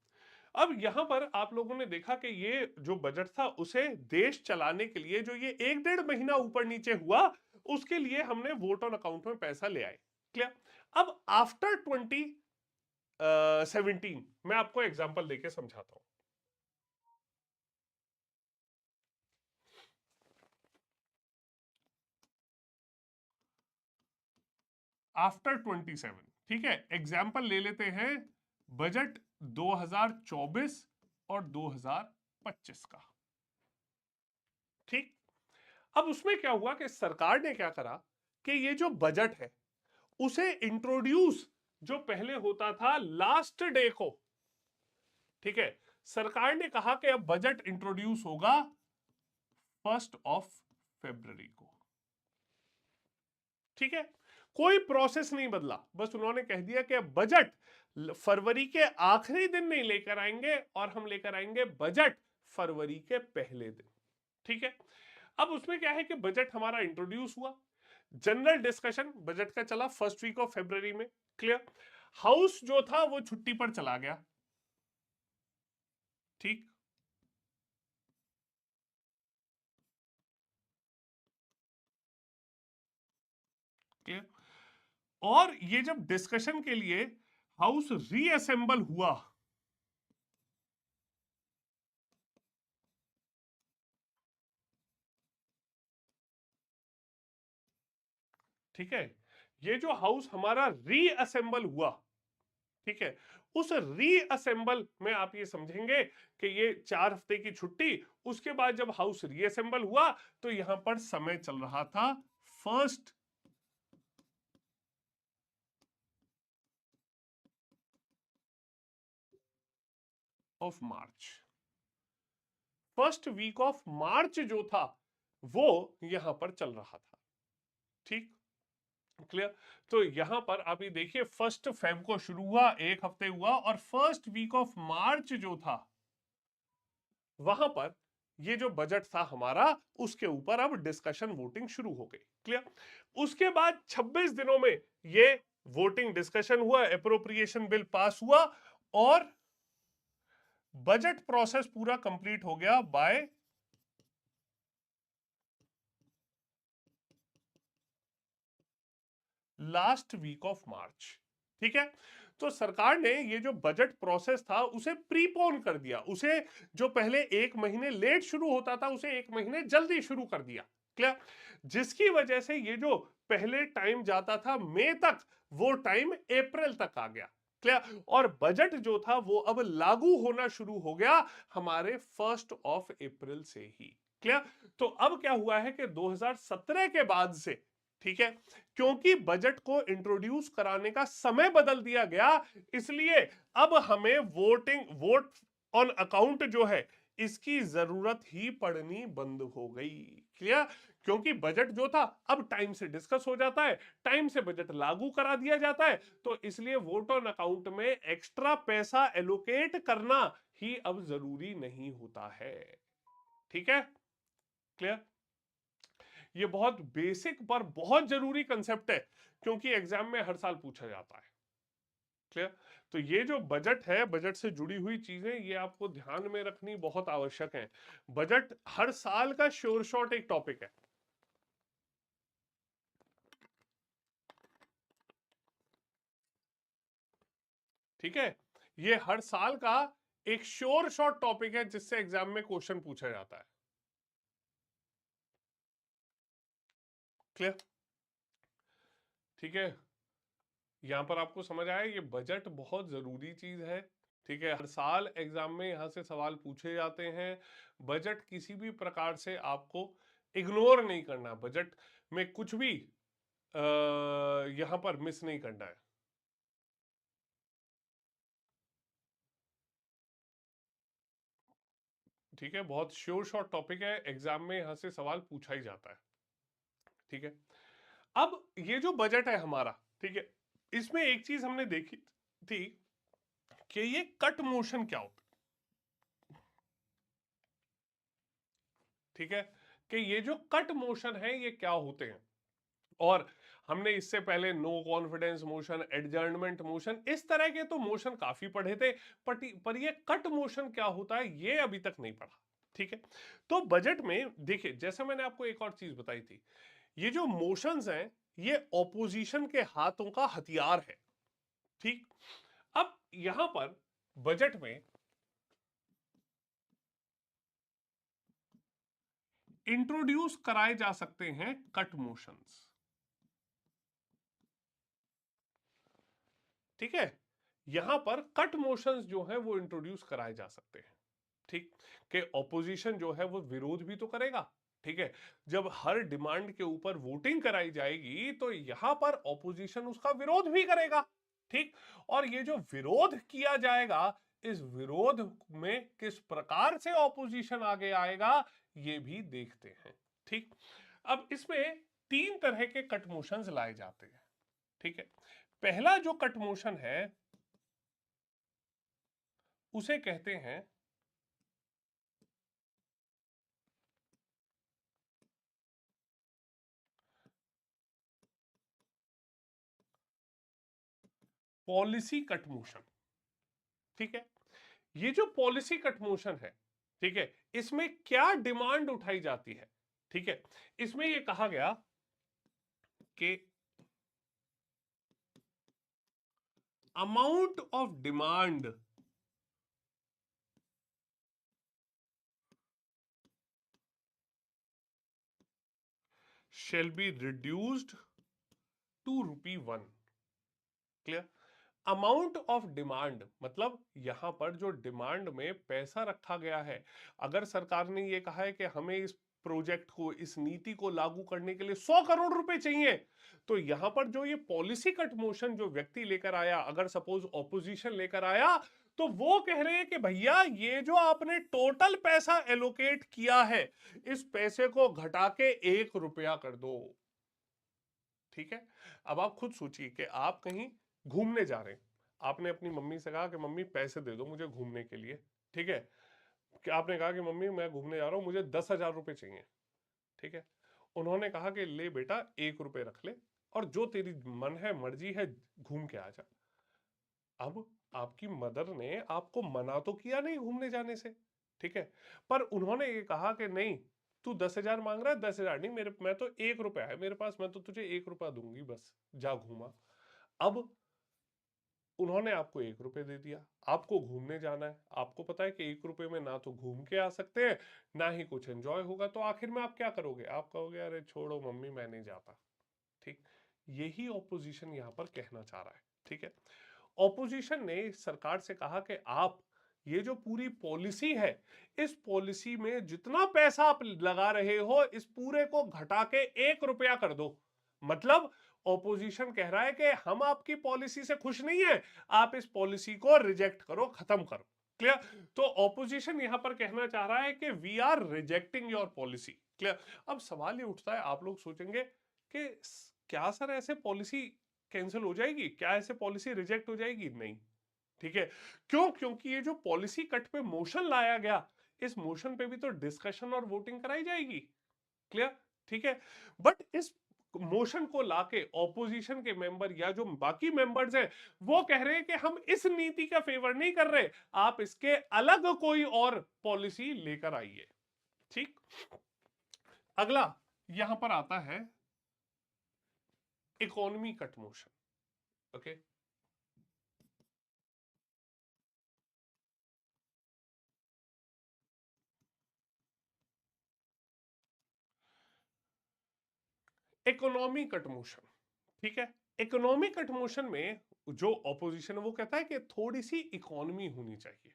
अब यहां पर आप लोगों ने देखा कि ये जो बजट था, उसे देश चलाने के लिए जो ये 1-1.5 महीना ऊपर नीचे हुआ, उसके लिए हमने वोट ऑन अकाउंट में पैसा ले आए। क्लियर? अब आफ्टर 2017 मैं आपको एग्जांपल देके समझाता हूं। आफ्टर 27, ठीक है, एग्जाम्पल ले लेते हैं बजट 2024 और 2025 का। ठीक। अब उसमें क्या हुआ कि सरकार ने क्या करा कि ये जो बजट है, उसे इंट्रोड्यूस जो पहले होता था लास्ट डे को, ठीक है, सरकार ने कहा कि अब बजट इंट्रोड्यूस होगा 1 फरवरी को। ठीक है, कोई प्रोसेस नहीं बदला, बस उन्होंने कह दिया कि बजट फरवरी के आखिरी दिन नहीं लेकर आएंगे और हम लेकर आएंगे बजट फरवरी के पहले दिन। ठीक है, अब उसमें क्या है कि बजट हमारा इंट्रोड्यूस हुआ, जनरल डिस्कशन बजट का चला फर्स्ट वीक ऑफ फरवरी में। क्लियर, हाउस जो था वो छुट्टी पर चला गया। ठीक, क्लियर, और ये जब डिस्कशन के लिए हाउस रीअसेंबल हुआ, ठीक है, ये जो हाउस हमारा रीअसेंबल हुआ, ठीक है, उस रीअसेंबल में आप ये समझेंगे कि ये 4 हफ्ते की छुट्टी, उसके बाद जब हाउस रीअसेंबल हुआ तो यहां पर समय चल रहा था 1 of March. 1 week of March जो था वो यहां पर चल रहा था। ठीक, क्लियर, तो यहां पर आप ये देखिए 1 फेब को शुरू हुआ, 1 हफ्ते हुआ, और 1 वीक ऑफ मार्च जो था वहां पर ये जो बजट था हमारा, उसके ऊपर अब डिस्कशन वोटिंग शुरू हो गई। क्लियर, उसके बाद 26 दिनों में ये वोटिंग डिस्कशन हुआ, अप्रोप्रिएशन बिल पास हुआ और बजट प्रोसेस पूरा कंप्लीट हो गया by last week of March. ठीक है, तो सरकार ने ये जो बजट प्रोसेस था उसे प्रीपोन कर दिया, उसे जो पहले 1 महीने लेट शुरू होता था उसे 1 महीने जल्दी शुरू कर दिया। क्लियर, जिसकी वजह से ये जो पहले टाइम जाता था मई तक, वो टाइम अप्रैल तक आ गया। क्लियर, और बजट जो था वो अब लागू होना शुरू हो गया हमारे 1 अप्रैल से ही। क्लियर, तो अब क्या हुआ है कि 2017 के बाद से, ठीक है, क्योंकि बजट को इंट्रोड्यूस कराने का समय बदल दिया गया, इसलिए अब हमें वोट ऑन अकाउंट जो है इसकी जरूरत ही पड़नी बंद हो गई। क्लियर, क्योंकि बजट जो था अब टाइम से डिस्कस हो जाता है, टाइम से बजट लागू करा दिया जाता है, तो इसलिए वोट ऑन अकाउंट में एक्स्ट्रा पैसा एलोकेट करना ही अब जरूरी नहीं होता है। ठीक है, क्लियर, ये बहुत बेसिक पर बहुत जरूरी कंसेप्ट है, क्योंकि एग्जाम में हर साल पूछा जाता है। क्लियर, तो ये जो बजट है, बजट से जुड़ी हुई चीजें ये आपको ध्यान में रखनी बहुत आवश्यक है। बजट हर साल का श्योर शॉट एक टॉपिक है। ठीक है, ये हर साल का एक श्योर शॉट टॉपिक है जिससे एग्जाम में क्वेश्चन पूछा जाता है। क्लियर, ठीक है, यहां पर आपको समझ आया ये बजट बहुत जरूरी चीज है। ठीक है, हर साल एग्जाम में यहां से सवाल पूछे जाते हैं। बजट किसी भी प्रकार से आपको इग्नोर नहीं करना, बजट में कुछ भी यहां पर मिस नहीं करना है। ठीक है, बहुत श्योर शॉर्ट टॉपिक है, एग्जाम में यहां से सवाल पूछा ही जाता है। ठीक है, अब ये जो बजट है हमारा, ठीक है, इसमें एक चीज हमने देखी थी कि ये कट मोशन क्या होता है। ठीक है, कि ये जो कट मोशन है ये क्या होते हैं, और हमने इससे पहले no confidence motion, adjournment motion, इस तरह के तो मोशन काफी पढ़े थे, पर ये कट मोशन क्या होता है ये अभी तक नहीं पढ़ा। ठीक है, तो बजट में देखिए, जैसे मैंने आपको एक और चीज बताई थी, ये जो मोशंस हैं ये ऑपोजिशन के हाथों का हथियार है। ठीक, अब यहां पर बजट में इंट्रोड्यूस कराए जा सकते हैं कट मोशंस। ठीक है, यहां पर कट मोशंस जो है वो इंट्रोड्यूस कराए जा सकते हैं। ठीक, कि ऑपोजिशन जो है वो विरोध भी तो करेगा। ठीक है, जब हर डिमांड के ऊपर वोटिंग कराई जाएगी तो यहां पर ऑपोजिशन उसका विरोध भी करेगा। ठीक, और ये जो विरोध किया जाएगा, इस विरोध में किस प्रकार से ऑपोजिशन आगे आएगा ये भी देखते हैं। ठीक, अब इसमें तीन तरह के कट मोशंस लाए जाते हैं, ठीक है। पहला जो कट मोशन है उसे कहते हैं पॉलिसी कट मोशन, ठीक है। ये जो पॉलिसी कट मोशन है, ठीक है, इसमें क्या डिमांड उठाई जाती है, ठीक है। इसमें यह कहा गया कि amount of demand shall be reduced to ₹1। Clear. Amount of demand मतलब यहां पर जो डिमांड में पैसा रखा गया है, अगर सरकार ने यह कहा है कि हमें इस प्रोजेक्ट को, इस नीति को लागू करने के लिए 100 करोड़ रुपए चाहिए, तो यहां पर जो ये पॉलिसी कट मोशन जो व्यक्ति लेकर आया, अगर सपोज ऑपोजिशन लेकर आया, तो वो कह रहे हैं कि भैया ये जो आपने टोटल पैसा एलोकेट किया है, इस पैसे को घटा के 1 रुपया कर दो, ठीक है। अब आप खुद सोचिए कि आप कहीं घूमने जा रहे हैं, आपने अपनी मम्मी से कहा कि मम्मी पैसे दे दो मुझे घूमने के लिए, ठीक है। कि आपने कहा कि मम्मी मैं घूमने जा रहा हूं, मुझे 10,000 रुपए चाहिए, ठीक है। उन्होंने कहा कि ले बेटा 1 रुपए रख ले और जो तेरी मन है मर्जी है घूम के आ जा। अब आपकी मदर ने आपको मना तो किया नहीं घूमने जाने से, ठीक है, पर उन्होंने ये कहा कि नहीं, तू 10,000 मांग रहा है, 10,000 नहीं, मेरे मैं तो 1 रुपया है मेरे पास, मैं तो तुझे 1 रुपया दूंगी, बस जा घूमा। अब उन्होंने आपको 1 रुपए दे दिया, आपको घूमने जाना है, आपको पता है कि 1 रुपए में ना तो घूम के आ सकते हैं, ना ही कुछ एंजॉय होगा, तो आखिर में आप क्या करोगे, आप कहोगे अरे छोड़ो मम्मी मैं नहीं जाता, ठीक। यही ऑपोजिशन यहां पर कहना चाह रहा है, ठीक है। ऑपोजिशन ने सरकार से कहा कि आप ये जो पूरी पॉलिसी है, इस पॉलिसी में जितना पैसा आप लगा रहे हो, इस पूरे को घटा के 1 रुपया कर दो। मतलब ऑपोजिशन कह रहा है कि हम आपकी पॉलिसी से खुश नहीं है, आप इस पॉलिसी को रिजेक्ट करो, खत्म करो। क्लियर। तो ऑपोजिशन यहां पर कहना चाह रहा है कि we are rejecting your policy. Clear. अब सवाल ये उठता है, आप लोग सोचेंगे कि क्या सर ऐसे पॉलिसी कैंसिल हो जाएगी, क्या ऐसे पॉलिसी रिजेक्ट हो जाएगी? नहीं, ठीक है। क्यों? क्योंकि ये जो पॉलिसी कट पे मोशन लाया गया, इस मोशन पे भी तो डिस्कशन और वोटिंग कराई जाएगी। क्लियर, ठीक है। बट इस मोशन को लाके ऑपोजिशन के मेंबर या जो बाकी मेंबर्स हैं, वो कह रहे हैं कि हम इस नीति का फेवर नहीं कर रहे, आप इसके अलग कोई और पॉलिसी लेकर आइए, ठीक। अगला यहां पर आता है economy cut motion, okay. Economy cut motion, ठीक है। इकोनॉमी कट मोशन में जो ऑपोजिशन है वो कहता है कि थोड़ी सी इकोनॉमी होनी चाहिए,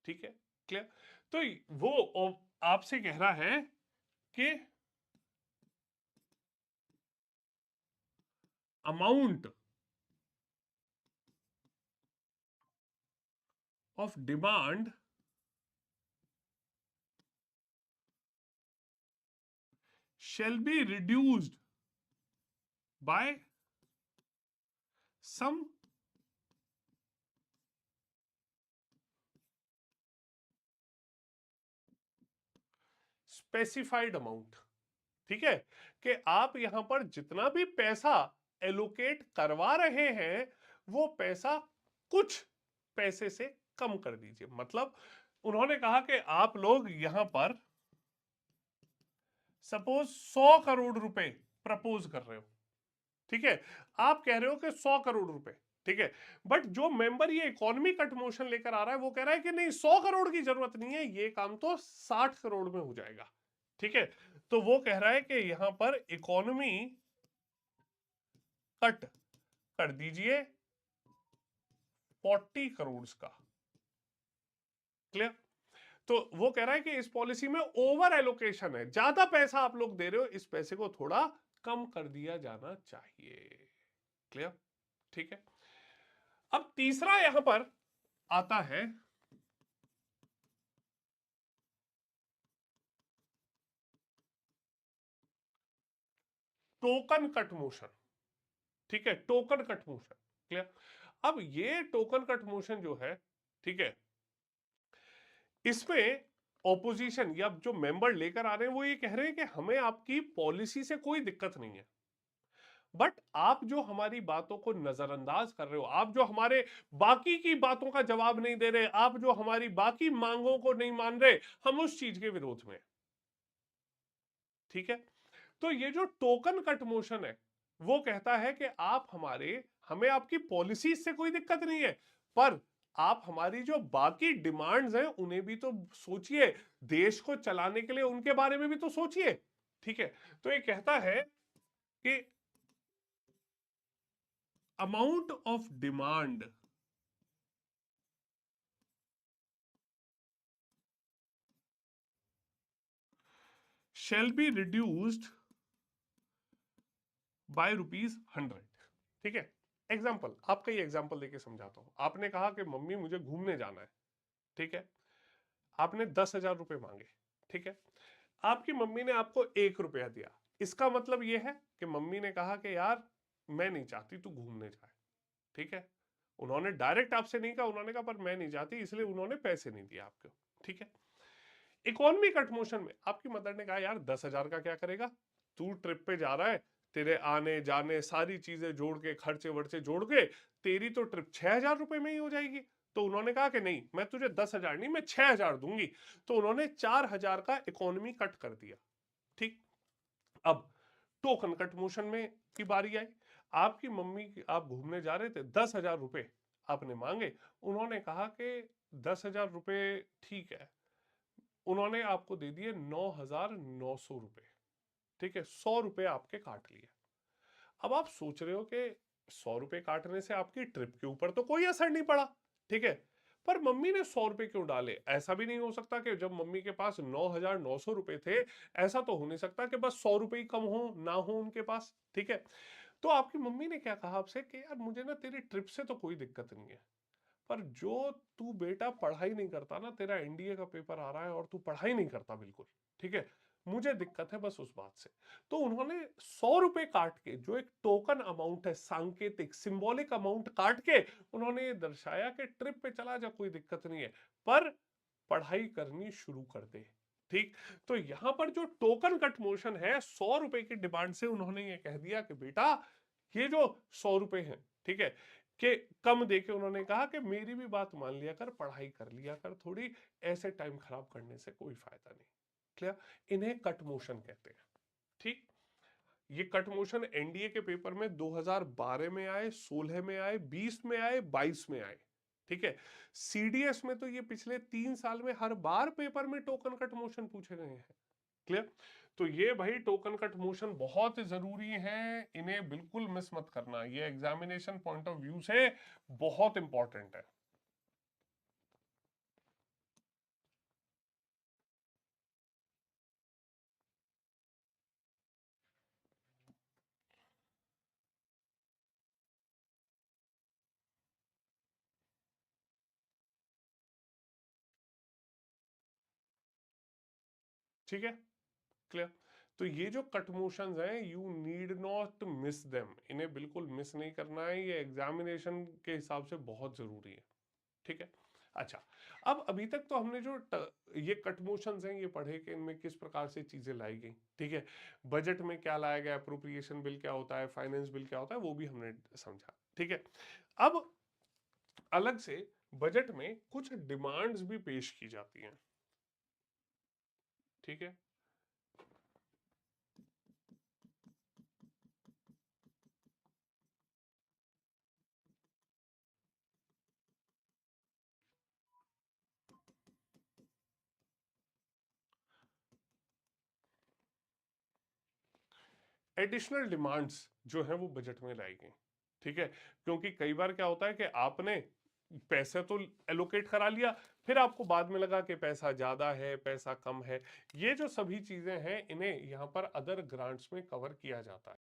ठीक है। क्लियर। तो वो आपसे कह रहा है कि amount of demand shall be reduced by some specified amount, ठीक है। कि आप यहां पर जितना भी पैसा एलोकेट करवा रहे हैं, वो पैसा कुछ पैसे से कम कर दीजिए। मतलब उन्होंने कहा कि आप लोग यहां पर सपोज 100 करोड़ रुपए प्रपोज कर रहे हो, ठीक है। आप कह रहे हो कि 100 करोड़ रुपए, ठीक है। बट जो मेंबर ये इकोनॉमी कट मोशन लेकर आ रहा है, वो कह रहा है कि नहीं 100 करोड़ की जरूरत नहीं है, ये काम तो 60 करोड़ में हो जाएगा, ठीक है। तो वो कह रहा है कि यहां पर इकोनॉमी कट कर दीजिए 40 करोड़ का। क्लियर। तो वो कह रहा है कि इस पॉलिसी में ओवर एलोकेशन है, ज्यादा पैसा आप लोग दे रहे हो, इस पैसे को थोड़ा कम कर दिया जाना चाहिए। क्लियर, ठीक है। अब तीसरा यहां पर आता है टोकन कट मोशन, ठीक है, टोकन कट मोशन, क्लियर। अब ये टोकन कट मोशन जो है, ठीक है, इसमें ऑपोजिशन या जो मेंबर लेकर आ रहे हैं वो ये कह रहे हैं कि हमें आपकी पॉलिसी से कोई दिक्कत नहीं है, बट आप जो हमारी बातों को नजरअंदाज कर रहे हो, आप जो हमारे बाकी की बातों का जवाब नहीं दे रहे, आप जो हमारी बाकी मांगों को नहीं मान रहे, हम उस चीज के विरोध में, ठीक है। तो ये जो टोकन कट मोशन है वो कहता है कि आप हमें आपकी पॉलिसी से कोई दिक्कत नहीं है, पर आप हमारी जो बाकी डिमांड्स हैं उन्हें भी तो सोचिए, देश को चलाने के लिए उनके बारे में भी तो सोचिए, ठीक है। तो ये कहता है कि amount of demand shall be reduced by ₹100, ठीक है। एग्जाम्पल, आपका ये एग्जाम्पल देके समझाता हूं। आपने कहा कि मम्मी मुझे घूमने जाना है, ठीक है, आपने 10,000 रुपए मांगे, ठीक है। आपकी मम्मी ने आपको 1 रुपया दिया, इसका मतलब ये है कि मम्मी ने कहा कि यार मैं नहीं चाहती तू घूमने जाए, ठीक है। उन्होंने डायरेक्ट आपसे नहीं कहा, उन्होंने कहा पर मैं नहीं चाहती, इसलिए उन्होंने पैसे नहीं दिए आपको, ठीक है। इकोनॉमी कट मोशन में आपकी मदर ने कहा यार 10,000 का क्या करेगा, तू ट्रिप पे जा रहा है, तेरे आने जाने सारी चीजें जोड़ के, खर्चे वर्चे जोड़ के तेरी तो ट्रिप 6,000 रुपए में ही हो जाएगी। तो उन्होंने कहा कि नहीं, मैं तुझे 10,000 नहीं, मैं 6,000 दूंगी। तो उन्होंने 4,000 का इकोनॉमी कट कर दिया, ठीक। अब टोकन कट मोशन में की बारी आई। आपकी मम्मी, आप घूमने जा रहे थे, 10,000 रुपए आपने मांगे, उन्होंने कहा कि 10,000 रुपए ठीक है, उन्होंने आपको दे दिए 9,900 रुपए, ठीक है, 100 रुपए आपके काट लिए। अब आप सोच रहे हो कि 100 रुपए काटने से आपकी ट्रिप के ऊपर तो कोई असर नहीं पड़ा, ठीक है, पर मम्मी ने 100 रुपए क्यों डाले? ऐसा भी नहीं हो सकता कि जब मम्मी के पास 9,900 रुपए थे, ऐसा तो हो नहीं सकता कि बस 100 रुपए ही कम हो ना हो उनके पास, ठीक है। तो आपकी मम्मी ने क्या कहा आपसे कि यार मुझे ना तेरी ट्रिप से तो कोई दिक्कत नहीं है, पर जो तू बेटा पढ़ाई नहीं करता ना, तेरा एनडीए का पेपर आ रहा है और तू पढ़ाई नहीं करता बिल्कुल, ठीक है, मुझे दिक्कत है बस उस बात से। तो उन्होंने 100 रुपए काट के, जो एक टोकन अमाउंट है, सांकेतिक सिंबॉलिक अमाउंट काट के, उन्होंने ये दर्शाया कि ट्रिप पे चला जा, कोई दिक्कत नहीं है, पर पढ़ाई करनी शुरू कर दे, ठीक। तो यहां पर जो टोकन कट मोशन है, 100 रुपए की डिमांड से उन्होंने ये कह दिया कि बेटा ये जो 100 रुपए हैं, ठीक है, कि कम देके उन्होंने कहा कि मेरी भी बात मान लिया कर, पढ़ाई कर लिया कर थोड़ी, ऐसे टाइम खराब करने से कोई फायदा नहीं, क्लियर। इन्हें कट मोशन कहते हैं, ठीक। ये कट मोशन एनडीए के पेपर में 2012 में आए, 16 में आए, 20 में आए, 22 में आए, ठीक है। सीडीएस में तो ये पिछले 3 साल में हर बार पेपर में टोकन कट मोशन पूछे गए हैं, क्लियर। तो ये भाई टोकन कट मोशन बहुत जरूरी है, इन्हें बिल्कुल मिस मत करना, ये एग्जामिनेशन पॉइंट ऑफ व्यू से बहुत इंपॉर्टेंट है। ठीक है, क्लियर। तो ये जो कट मोशंस हैं, you need not miss them, इन्हें बिल्कुल मिस नहीं करना है, ये एग्जामिनेशन के हिसाब से बहुत जरूरी है, ठीक है। अच्छा, अब अभी तक तो हमने जो ये कट मोशंस हैं ये पढ़े कि इनमें किस प्रकार से चीजें लाई गई, ठीक है। बजट में क्या लाया गया, अप्रोप्रिएशन बिल क्या होता है, फाइनेंस बिल क्या होता है, वो भी हमने समझा, ठीक है। अब अलग से बजट में कुछ डिमांड्स भी पेश की जाती हैं, ठीक है। एडिशनल डिमांड्स जो है वो बजट में लाई गई, ठीक है। क्योंकि कई बार क्या होता है कि आपने पैसे तो एलोकेट करा लिया, फिर आपको बाद में लगा कि पैसा ज्यादा है, पैसा कम है। ये जो सभी चीजें हैं इन्हें यहाँ पर अदर ग्रांट्स में कवर किया जाता है।